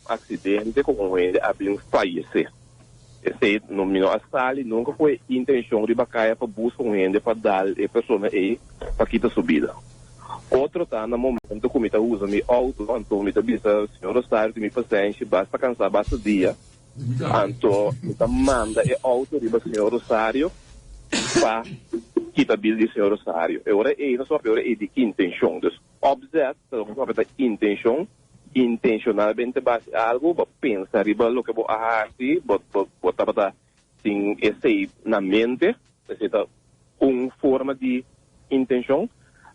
acidente com ele abrir um falecer. Esse não me não assale, nunca foi intenção de bacaia para buscar um ende para dar a pessoa aí para quitar subida. Outro tá no momento que me tá usa meu auto, então me tá bisa senhor Rosário, me paciente, basta cansar, basta dia. Então me tá manda o auto de senhor Rosário para quitar bil de senhor Rosário. Agora é não só é de intenção, dus objet, então só é intenção. Intencionalmente base algo, para pensar riba lo que vou ahasi, botar para sim esse na mente, essa forma de intenção,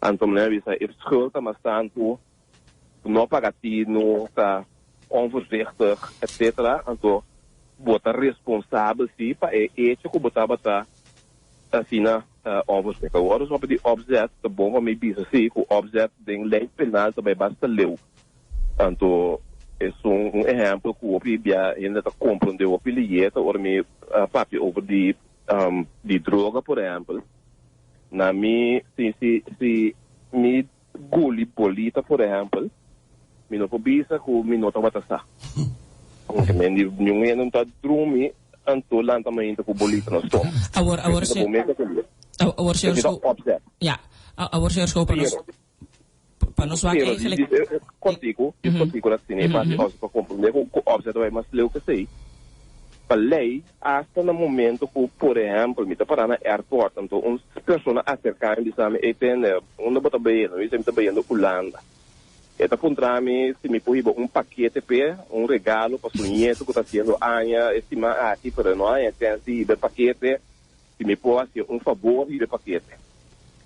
então né bisa schuld, mas tanto não pagatino, tá onvoorzichtig, etc. Então botar responsável sim para que botar para assim na onvoorzichtig. Agora só para de objet, tá bom para me bisa sim, o objet tem lei penal também basta leu. Então, é um exemplo que o PIB ainda está compreendendo o bilhete ou me papi over de droga, por exemplo. Na minha, se me guli bolita, por exemplo, me não pobisa que me não está batata. Porque ninguém não está dormindo, então lá também está com bolita no estômago. Agora, para nós eigenlijk contigo assim, para compreender o objeto é mais leu que sei. Para lei, hasta no momento que, por exemplo, me está parando no aeroporto, então, uma pessoa acercar e diz a mim, onde está bem, eu estou bem na Holanda. Está contra mim, se me põe paquete, regalo para o nieto que está sendo aña, estima aqui para nós, tem assim, o paquete, se me põe favor e o paquete.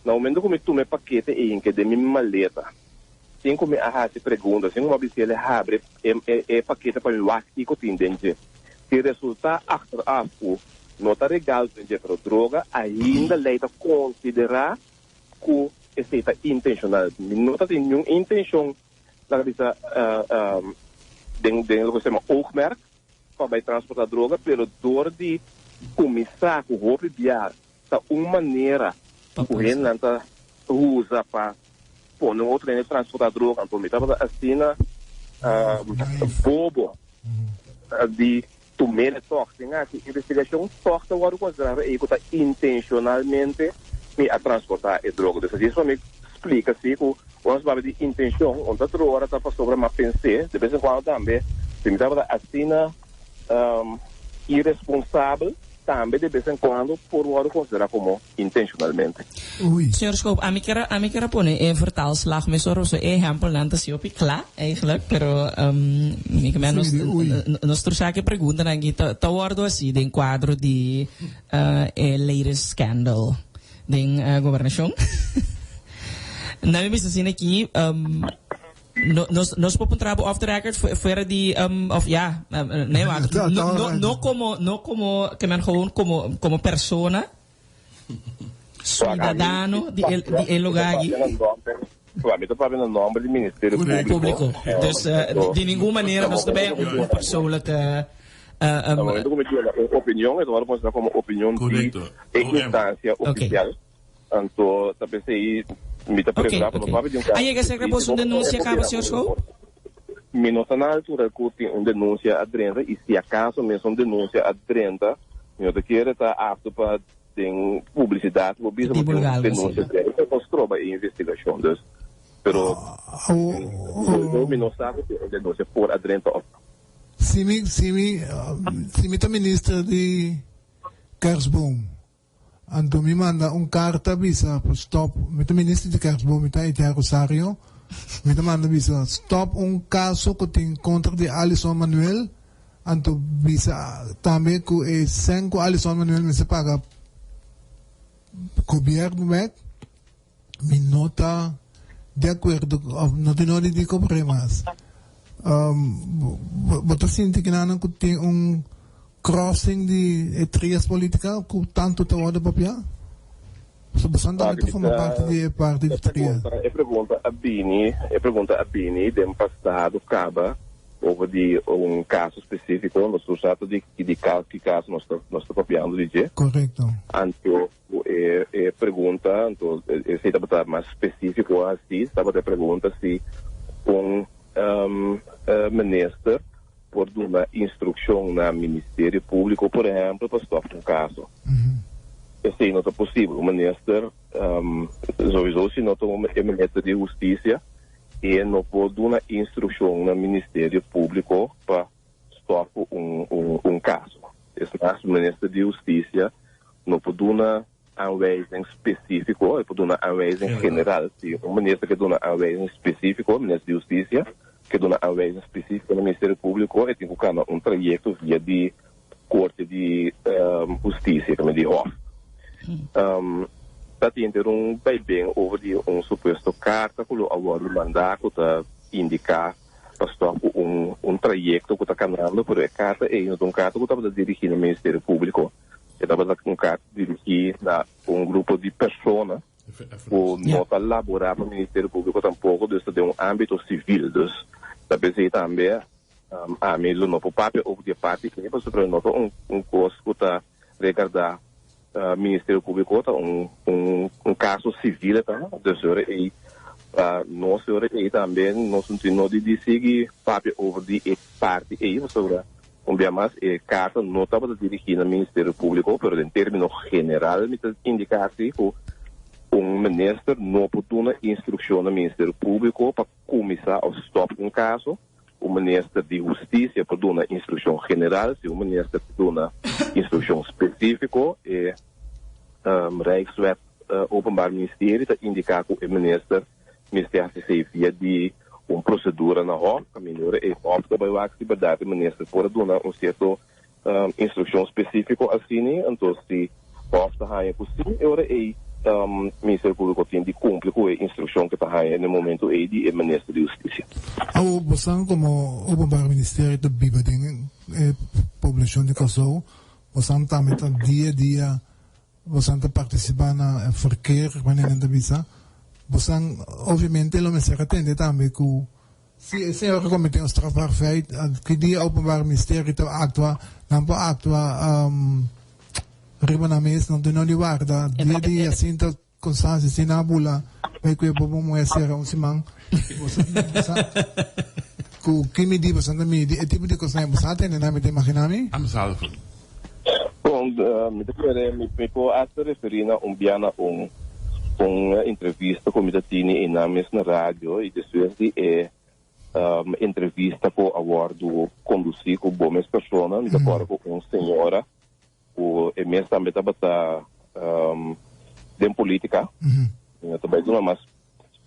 No momento que me tome paquete em que de minha maleta, sem que me se pergunta, sem uma vez ele abre paquete para o aqui que tem dentro. Se resulta achteraf não está regalo para droga, ainda leita considerar que está intencional. Não está tendo nenhuma intenção, dentro do que se chama oogmerk, para transportar droga, pelo dor de começar com o viar, de uma maneira o Renan usa para pôr no outro de transportar droga, então me estava assim bobo de tomar toque, a investigação torta o considerar que está intencionalmente me a transportar a droga. Então isso me explica se que nós vamos de intenção, onde a droga está para sobre uma pensar, de vez em quando também se me estava assim irresponsável. Também de vez em quando por worden considerado como intencionalmente. Senhor Scoop, a mí quiero poner en vertaalslag met zo'n ejemplo antes yo klaar eigenlijk, pero nostro zaken preguntan aquí te worden así de encuadro de el latest scandal de gobernación. Na me assim aqui Nos podemos trabalhar off the record fuera de of ja nee maar no como que men gewoon como persona ciudadano de lugar aqui. Claro, estou falando o nome do Ministério Público. Dus de nenhuma maneira nós também uma persoonlijke opinião, é agora considerado como opinião de instância oficial. Então, também sei Aí que se repôs uma denúncia acaba, senhor Scoop? Não está na altura que tem uma denúncia adrenta e se acaso mesmo uma denúncia adrenta, eu quero estar apto para ter publicidade, ou mesmo uma denúncia adrenta, nós trova em investigação. Pero, eu não sabe que uma denúncia por adrenta. Se me tá ministro de Kersboom, então me manda carta visa para stop, me tá ministro de Kersboom, me tá Ita Rosario, me tá manda visa stop caso que tem contra de Alison Manuel, então visa também que é sem que Alison Manuel me se paga governo met, me nota de acordo, não tem nada de problemas. Você sente que não tem crossing de trias política com tanto trabalho para piar? So bastante muito forma parte de trias. Eu pergunta a Bini, do passado acaba over caso específico, nós tratamos de caso nós estamos copiando de. Correto. Então, pergunta, então, se está mais específico assim, está a pergunta se ministro por uma instrução no Ministério Público, por exemplo, para stopar caso. Assim não é possível. O ministro, sowieso, se não é ministro de Justiça, e não pode dar uma instrução no Ministério Público para stopar caso. O ministro de Justiça não pode dar uma aanwijzing específica, ele pode dar uma aanwijzing general. Se o ministro que dá uma aanwijzing específica, o ministro de Justiça, que dá uma aanwijzing específica no Ministério Público, ele tem que colocar trajeto via de Corte de Justiça, como de Hof. Está tendo bem over suposto carta que o aluno mandato para indicar para trajeto que está caminhando por a carta e carta que estava dirigindo no Ministério Público. Estava carta dirigir a grupo de pessoas que não está laborar para o Ministério Público tampouco, dus de âmbito civil. Dus dat betekent também a mesmo não por papel ou de parte que para sobre nota coisa que está regardar Ministério Público está caso civil tá, dus e nós e também nós não de seguir papel over de parte e sobre mais carta não estava dirigida no Ministério Público, mas em termos geral me indicar que ministro não pode dar uma instrução no Ministério Público para começar a stop caso. O ministro de Justiça pode dar uma instrução general, se o ministro dá uma instrução específica, Rijkswet Openbaar Ministerie te indicar que o ministro se via de procedura na Hof, caminhou e Hof também vai se verdade o ministro pode dar certo instrução específica assim, então se Hof está aí possível, agora o Ministério Público tem de cumprir com a instrução que está aí no momento aí de ministro de Justiça. Você como Openbaar Ministerie de bibedingen população de Kosovo, você também dia a dia você participa no verkeer wanneer in de visa. Você obviamente lo mensen atende também que se eu recomendo um strafbaar feit que die Openbaar Ministerie te actua não pode actua ribanamês não tem onde guarda dia assim tá constância sem a bula vai que eu vou moer ser simang que me diz você também é tipo de coisa você atende na me imaginami am salvo bom me pode referir a biana entrevista com a Tini na mesma rádio e depois de entrevista com a abordo conduzir com boas pessoas de acordo com uma senhora o mesmo também estava de política também não é mais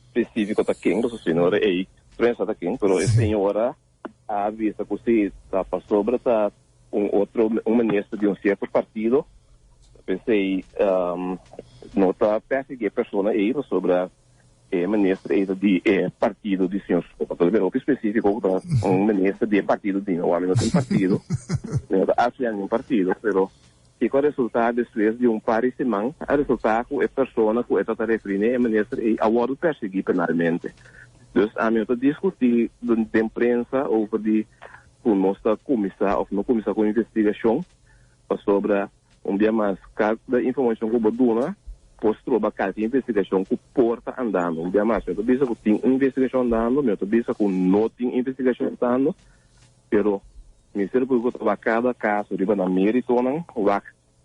específico da quem a senhora é prensa da quem mas a senhora a vista que você está sobre um ministro de certo partido pensei não está perseguir a pessoa aí sobre a ministro de partido de senhor para específico ministro de partido de não homem não tem partido não um partido pero que o resultado depois de parecimento o resultado é a pessoa que está referindo ministro e agora perseguir penalmente então a mim eu discutir de imprensa ou de nossa comissão ou não comissão com investigação sobre dia mais cada informação que o Boduna postou bastante investigação que porta andando dia mais eu penso que tem investigação andando eu penso que não tem investigação andando pero o Ministério Público está cada caso de na mérito não o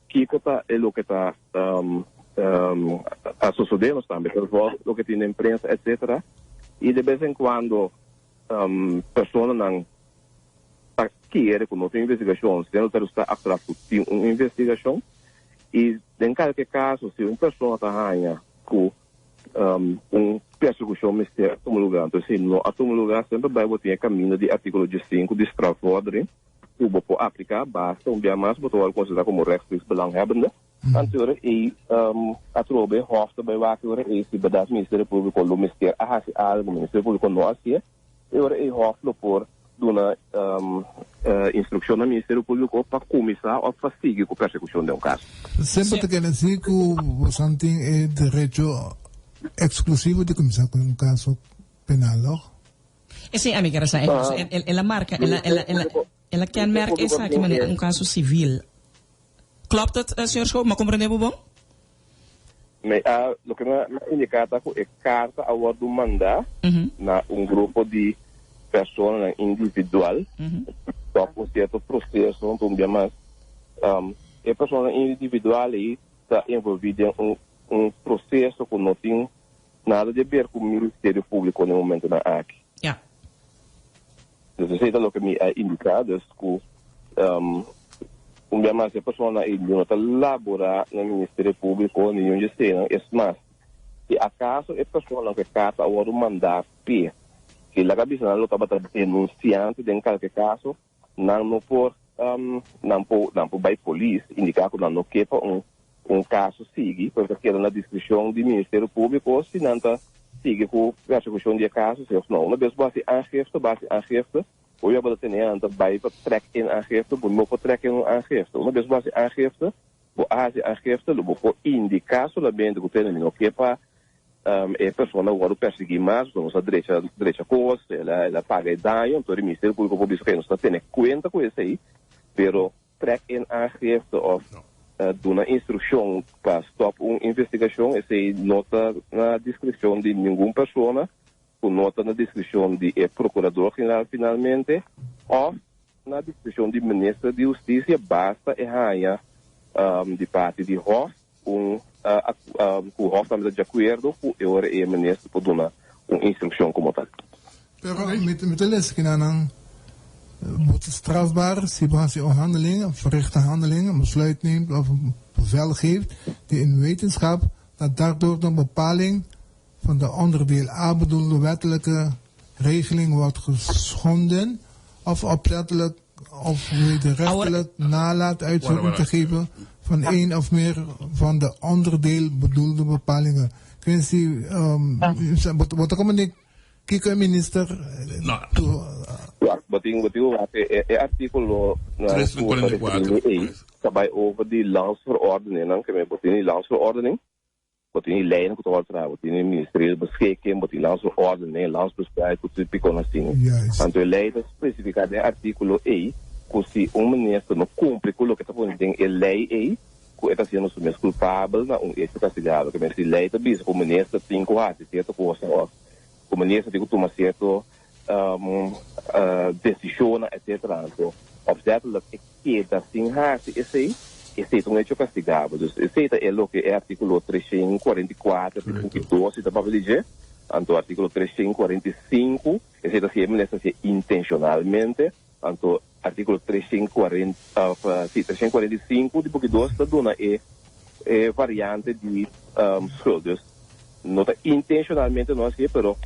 que está é o que está a suceder também o que tem na imprensa etc e de vez em quando pessoas não querem que não tem investigação se não está atrás de uma investigação e em qualquer caso se uma pessoa está aí com persecução mistério a todo lugar então se não a todo lugar sempre vai ter caminho de artigo 5 de strafvordering que o pode aplicar basta dia mais botar considerar como rechtstreeks belanghebbende natuurlijk e a trobe Hof também vai agora e se bedas Ministério Público o mistério algo Ministério Público não assim agora e Hof por uma instrução do Ministério Público para começar a fazer com a persecução de caso. Sempre te quer dizer que você tem direito exclusivo de começar com caso penal, não? Sim, amiga, ela marca, ela kenmerk is een caso civil. Klopt het, senhor Schoop? Maar compreendemos bom? Lo que me indica é carta a ordem mandar na grupo de pessoas individual para um certo processo onde mais a pessoa individual está envolvida em processo que não tem nada a ver com o Ministério Público no momento na aqui. Ja. Dus isso é o que me indica, dus que mais a pessoa não está laborar no Ministério Público nem onde seja, é mais se acaso a pessoa que carta a ordem mandar que la cabeça não estava denunciante em qualquer caso não por by polícia indicar que não quepa caso sigue porque queda na descrição do Ministério Público se não está sigue com a execução de caso se não uma vez base aangifte ou je wilt tenir bij betrek in aangifte moet betrek in aangifte uma vez base aangifte voor aangifte lo voor indicação la bem de que tem não quepa a pessoa agora perseguir mais, então a direita coisa, ela paga dano, então o Ministério Público Público não está tendo conta com isso aí, pero trek in aangifte of doen een instructie para stop uma investigação, essa nota na descrição de nenhuma pessoa, com nota na descrição de procurador-geral finalmente, ou na descrição de ministro de Justiça, basta de parte de Hof, com o Hof também de acordo com o ministro para dar uma instrução como tal. Pero met les wordt het strafbaar als je handelingen, verrichte handelingen, een besluit neemt of een bevel geeft die in wetenschap dat daardoor de bepaling van de onderdeel A bedoelde wettelijke regeling wordt geschonden of opzettelijk of wederrechtelijk nalaat uitvoering te geven van één of meer van de onderdeel bedoelde bepalingen. Kun je wat komen de minister? Ja, het artikel daarbij over die landsverordening, die landsverordening, wat in die lijn moet worden, wat in de ministeriële beschikking, wat die landsverordening, landsbespraak, wat die piconastingen. Want we leiden specifiek de artikel E, que minister não cumpre com o que está falando em lei aí, que está sendo culpável na esse castigado, que se lei também o ministro tem que fazer certa coisa, o ministro tem que tomar certo decisão, etc. Então, observa que está sem raça esse é um hecho castigável. Esse é o que é artigo 344, artigo 12 da Bíblia, então artigo 345, esse é se ministro intencionalmente, então artigo 345 de Book 2 está dando variante de schuldes. Não está intencionalmente não sei, pero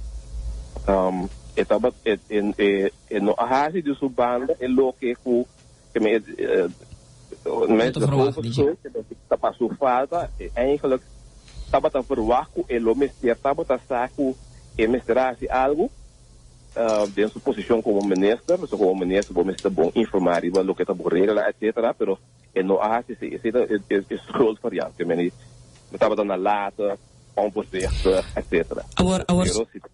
no arrase de sua banda é o que me está passando falta eigenlijk estava a verwacht é o mestre estava a saco e mestrarse algo de sua posição como ministro, mas como ministro bom informar o que está por regra, etc. Pero no arrase é schuld variante, me estava dando lata onvoorzichtig, etc. Pero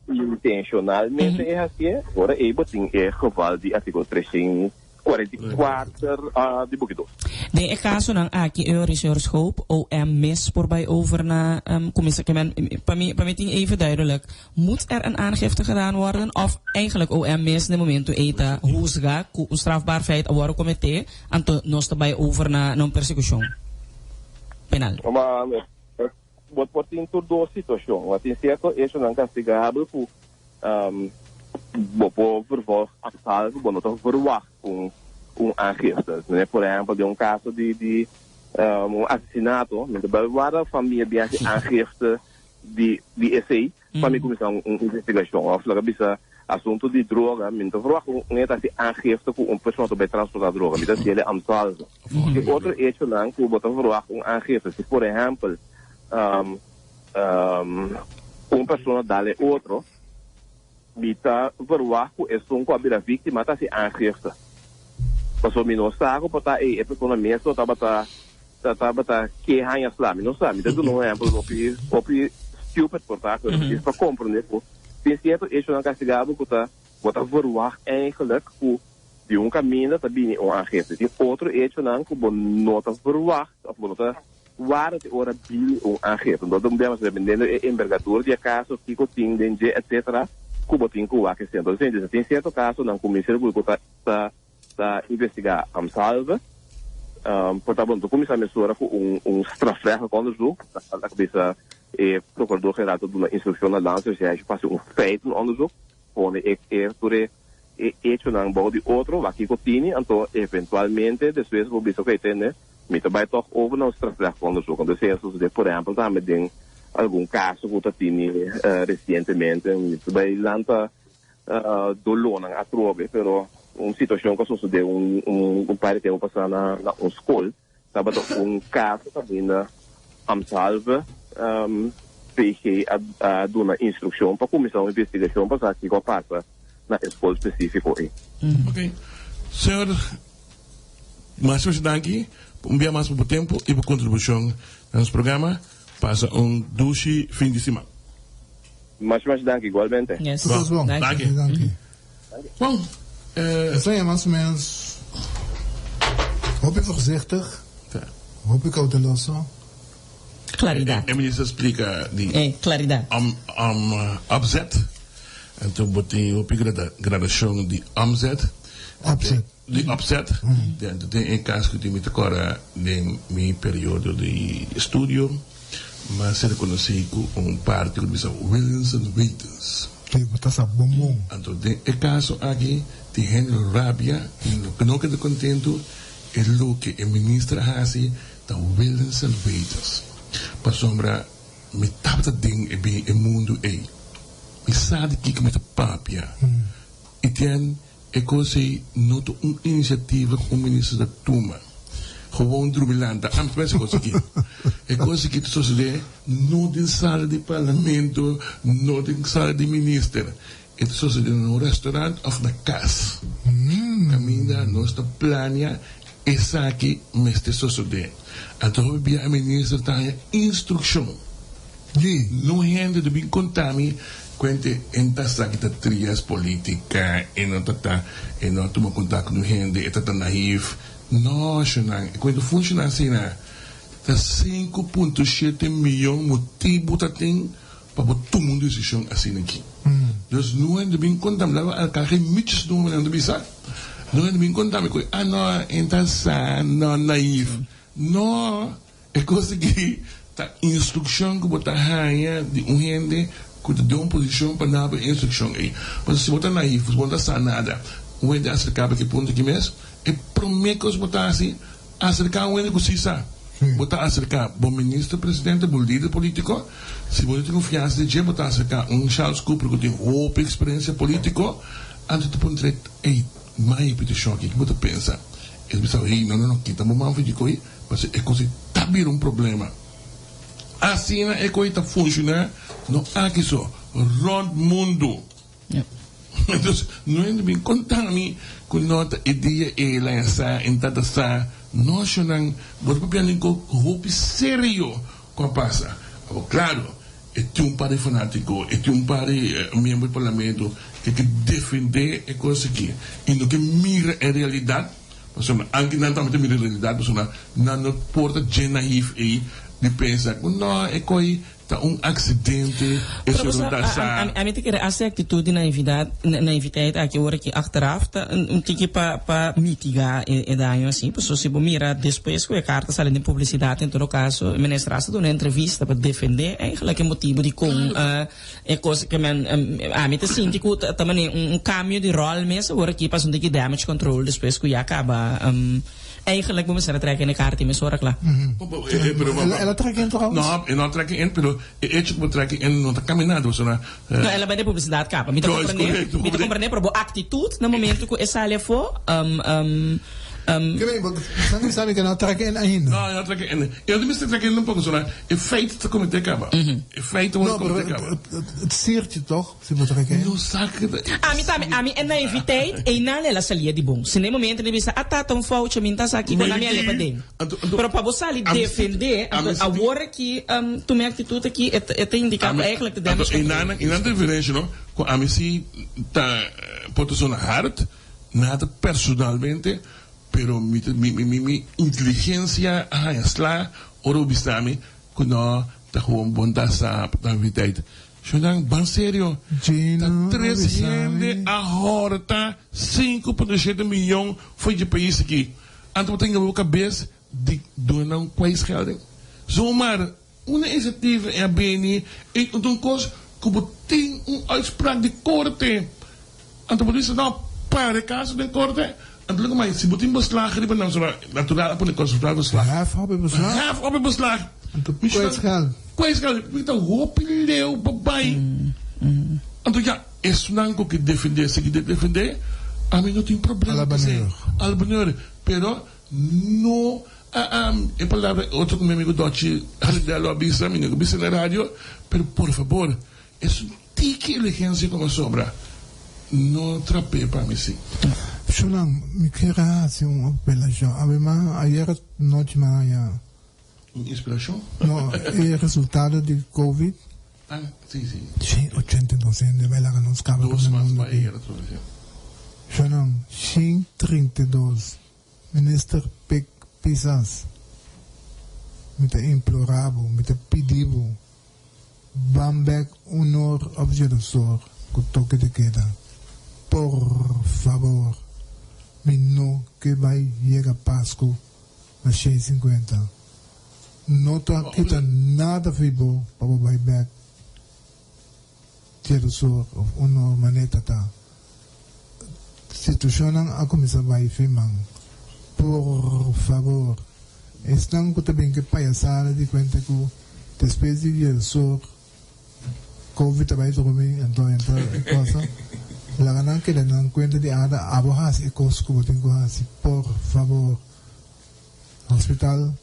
intencionalmente é assim, agora é geval de artigo 344 de Boek 2. De caso ng aki Senhor Schoop, mis voorbij over na commissie. Permitting even duidelijk, moet er een aangifte gedaan worden of eigenlijk mis de momento eta husga ku strafbaar feit awaro comité anto nos bij over na non persecution penal. Wat wordt in door situatie, wat in certo é não castigável por vervolg afhaal, bom não verwacht aangifte, né? Por exemplo, de caso de assassinato, waar a família viaja aangifte de ECI, para mim começar investigação, of lá bisa assunto de droga, então verwacht aangifte com pessoa que vai transportar droga, então se ele amsalza. E outro hecho não, que bota verwacht aangifte, se por exemplo pessoa dá-lhe outro, bita verwacht é só com a vítima está se aangifte. Passou não sabe para a pessoa mesmo estava que hanya slami não sabe, então não é por stupid por tá, isso para compreender, tem certo isso não castigado que Wat er verwacht eigenlijk hoe die un caminho também um agente. Tem outro hecho não que nota verwacht of nota waar het ora bil un agente. Dat doen we dependendo de envergadura de caso, kiko ting denje etc. Kubo ting kuwa que sendo. Então, tem certo caso não começar a investigar am salve. Portanto, começar a mesurar com strafrechtelijk onderzoek. Dat cabeça procurador-geral doet een instructie naar land, dus hij past feitenonderzoek. Gewoon hecho ng body otro, aqui continue, então eventualmente, depois vou ver o que tem, mas também toch over naar strafrechtelijk onderzoek. Dus por exemplo, também tem algum caso que está tendo recentemente, bij land dolor ng atrobe, pero uma situação que sucedeu um par de tempo passado na escola, estava um caso também na Amsalve, PG a dar uma instrução para começar uma investigação para saber o que passa na escola específica. Ok. Senhor, mais dank dia mais por tempo e por contribuição no nosso programa. Passa douce fim de semana. Mais dank, igualmente. Yes. Tudo bom. Dank. Bom, zijn je mais ou menos. Hoop ik voorzichtig. Hoop ik cauteloso. Claridade. En minister explica die claridade. Opzet. En toen wordt die op gradatie die omzet. Opzet. Die opzet. De in caso die met de mijn periode de studio. Maar ze reconhecem een parte que se Willens and Waiters. Die wordt dat bombom. En toen in caso aqui die Henry Rabia in lo que no queda contento es lo que el ministro hace da Willens and Waiters. Para sombra me tapta ding e bem e mundo e me sabe que met de papia e tem e coisa noto iniciativa com o ministro da Tuma gewoon drubilanta am pensa coisa aqui e coisa que tu sucede não tem sala de parlamento não tem sala de ministro e tu sucede no restaurante of na casa caminha nossa plania essa aqui me está sucedendo. Então, a ministra tem instrução. Não rende de bem contami, quando entra a trias política, e não toma contato com rende, e tá naif. Não, quando funciona assim, tá 5,7 milhões motivo tá tem para botar todo mundo decisão assim aqui. Então, não rende bem contami, leva a carre mitos do mundo do bisa. Não rende bem contami, não entra não naif. Não, é coisa que a instrução que você ganha de gente que te deu uma posição para dar a instrução aí. Mas se você não é se você não nada, o ente acercar para que ponto que mesmo, é promete que você assim acercar o ente que se sabe. Você acercar o ministro, presidente, o líder político, se você tem confiança de que você acercar Charles Cooper que tem roupa experiência política, antes de pôr mais petição aqui que você pensa. Eles pensam, não, aqui estamos mal de coisa, mas é coisa tá virando problema. Assim é coisa tá funcionando, não há que só, rondo mundo. Então, não é bem contar-me com nota ideia e lá essa, entrada essa, nós não, você pode com roupa sério com a passa. Claro, é um par de fanático, é um par de membro do parlamento que defender a coisa aqui, e não que mira a realidade. Anche não estamos tendo realidade, não porta de naif e de pensar, não é coi tá acidente, isso não dá certo. A mim tem que essa atitude na invitade aqui agora que achteraf tá que para mitigar e daño assim, porque se você mira depois que a carta sai de publicidade em todo caso, o ministro está dando uma entrevista para defender eigenlijk motivo de com é coisa que a mim te sinto que também cambio de rol mesmo agora aqui para um de damage control depois que já acaba eigenlijk moet ze trekken in de kaart in mijn zorg klaar. Ela trekken trouwens? No, não trekken in, pero hecho que trekken in não tá caminhando, so na. No, ela vai de publicidade capa. Me compreender, pero a atitude no momento que essa ali for Kami sabi ka na trekken in. No, ja, trekken in. Ja, de meeste trekken in een pokken zo'n. In feite te komen te hebben. In feite wordt komen te hebben. Het siert je toch? Ze moet trekken in. No, zaken. Ami, en naïviteit, en na lela salia di bom. Sine momento ne bisa atata un foutje minta saki ko na mi ale pading. Pero pa bosali defender, a wora ki tu me atitude aqui é indicado eigenlijk de damage. In een differential, no? Ko ami si ta potosona hard, nada personalmente, pero mi inteligencia sla oro bistami kuno ta gewoon bonta sa activiteit. Zolang ban serio, dat 3 gente ahorta 5,7 miljoen voor je país aqui. Anto tem que cabeça de donar um kwijtschelding. Zomaar een initiatief er beni en een kost como tem uitspraak de korte. Anto moet je nou paar casos de korte. Anto lukt mij, si botin beslag riba dan zo natural op een kost beslag. Half op je beslag. Kwijtscheld, ik een hoop leeuw bij. Anto ja, is nanko que defender, se que defender, a mim não tem problema. Albanero. Pero no, em palavra, outro com meu amigo Dotti, Haridelo Abissa, meu amigo Abissa na rádio, pero por favor, é um tique elegância como sobra. Não trape para mim, sim. Zolang, me quero fazer uma apelação. Abema, ayer noite manhã. Inspiração? No, é resultado de Covid. Ah, sim, sim. Sim, 82 vai lá nos cabos. 2 semanas para ir, outra vez. Zolang, sim, 32. Minister Pek Pisas. Met de implorabo, met de pedibo. Bambek honor op je resort. Kutoke de queda. Por favor. Mino que vai llega Pasco na 650. Não tá quita nada vivo para o back. Tiro só uma maneta tá. Situação a começar vai firmar. Por favor. Estão que também que palhaçada de conta que depois de ir só Covid vai dormir então coisa. Lá não que não conta de nada abohas e coisas que botem coisas. Por favor. Hospital.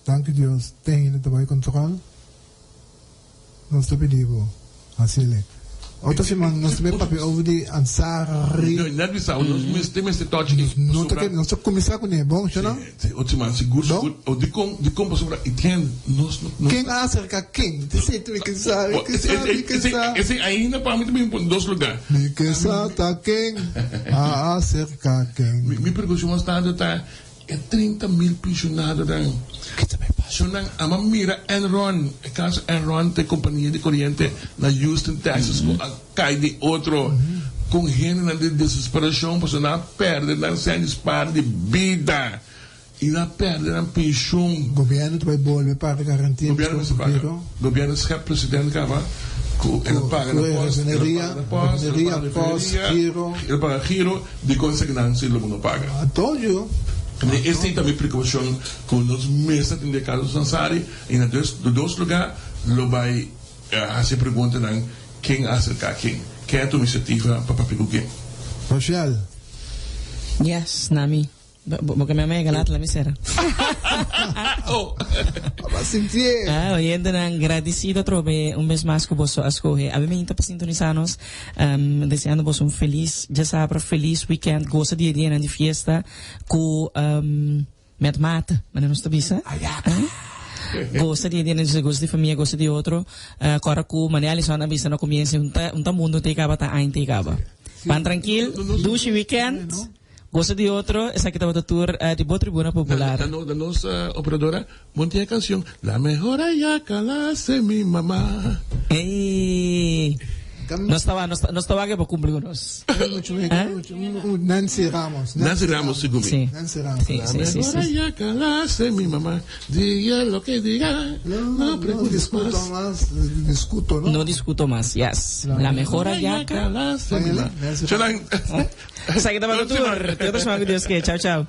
Dank Deus, tem ainda trabalho controle. Nós te pedimos, assim é. Outra semana nós temos papel over de Ansari. Não, não é isso. Nós temos esse toque. Nós temos que começar com ele, bom, não? Outra semana, seguro. Ou de como sobre e quem nós. Quem acerca quem? Você tem que saber, que sabe. Esse ainda para mim também em 2 lugares. Que sabe quem? Acerca quem? Me pergunto, mas está é 30 mil pensionados dan. So nang ama mira Enron, caso Enron te companhia de corriente na Houston, Texas, cai de outro com gente na desesperação, porque na perde na sem disparo de vida e na perde na pensão. O governo vai bolsa para garantir. O governo se presidente cava ele paga na pós, ele paga giro, de consequência ele não paga. I told you. Este também precaução com os mestres de caso Sansari e na dois lugares lo vai se pergunta quem acerca quem é a tua iniciativa para pegar quem. Rochelle. Yes, Nami. Porque minha mãe é galata lá misera. Oh. Oyendo nang agradecido trobe un vez más que vos escoge. A mí me para sintonizarnos, deseando vos un feliz, ya sabes, feliz weekend, goza de día de fiesta, com met mate, mas não está bisa. Gosta de dia, gosta de família, gosta de outro. Agora com maneira só na vista não começa mundo te acaba tá ainda te acaba. Pan tranquilo, duche weekend. Gosta de outro, essa aqui estava do tour de Boa Tribuna Popular. Da nossa operadora, montei a canção La mejor ayaca la hace mi mamá. Ei! Não estava aqui para cumprir conosco. Nancy Ramos. Nancy Ramos, segundo mim. Nancy Ramos. La mejor ayaca la hace mi mamá. Diga lo que diga. No discuto más. No discuto más, yes. La mejor ayaca la hace mi mamá. Essa aqui estava no tour. Tem outras mangas de Deus que. Tchau, tchau.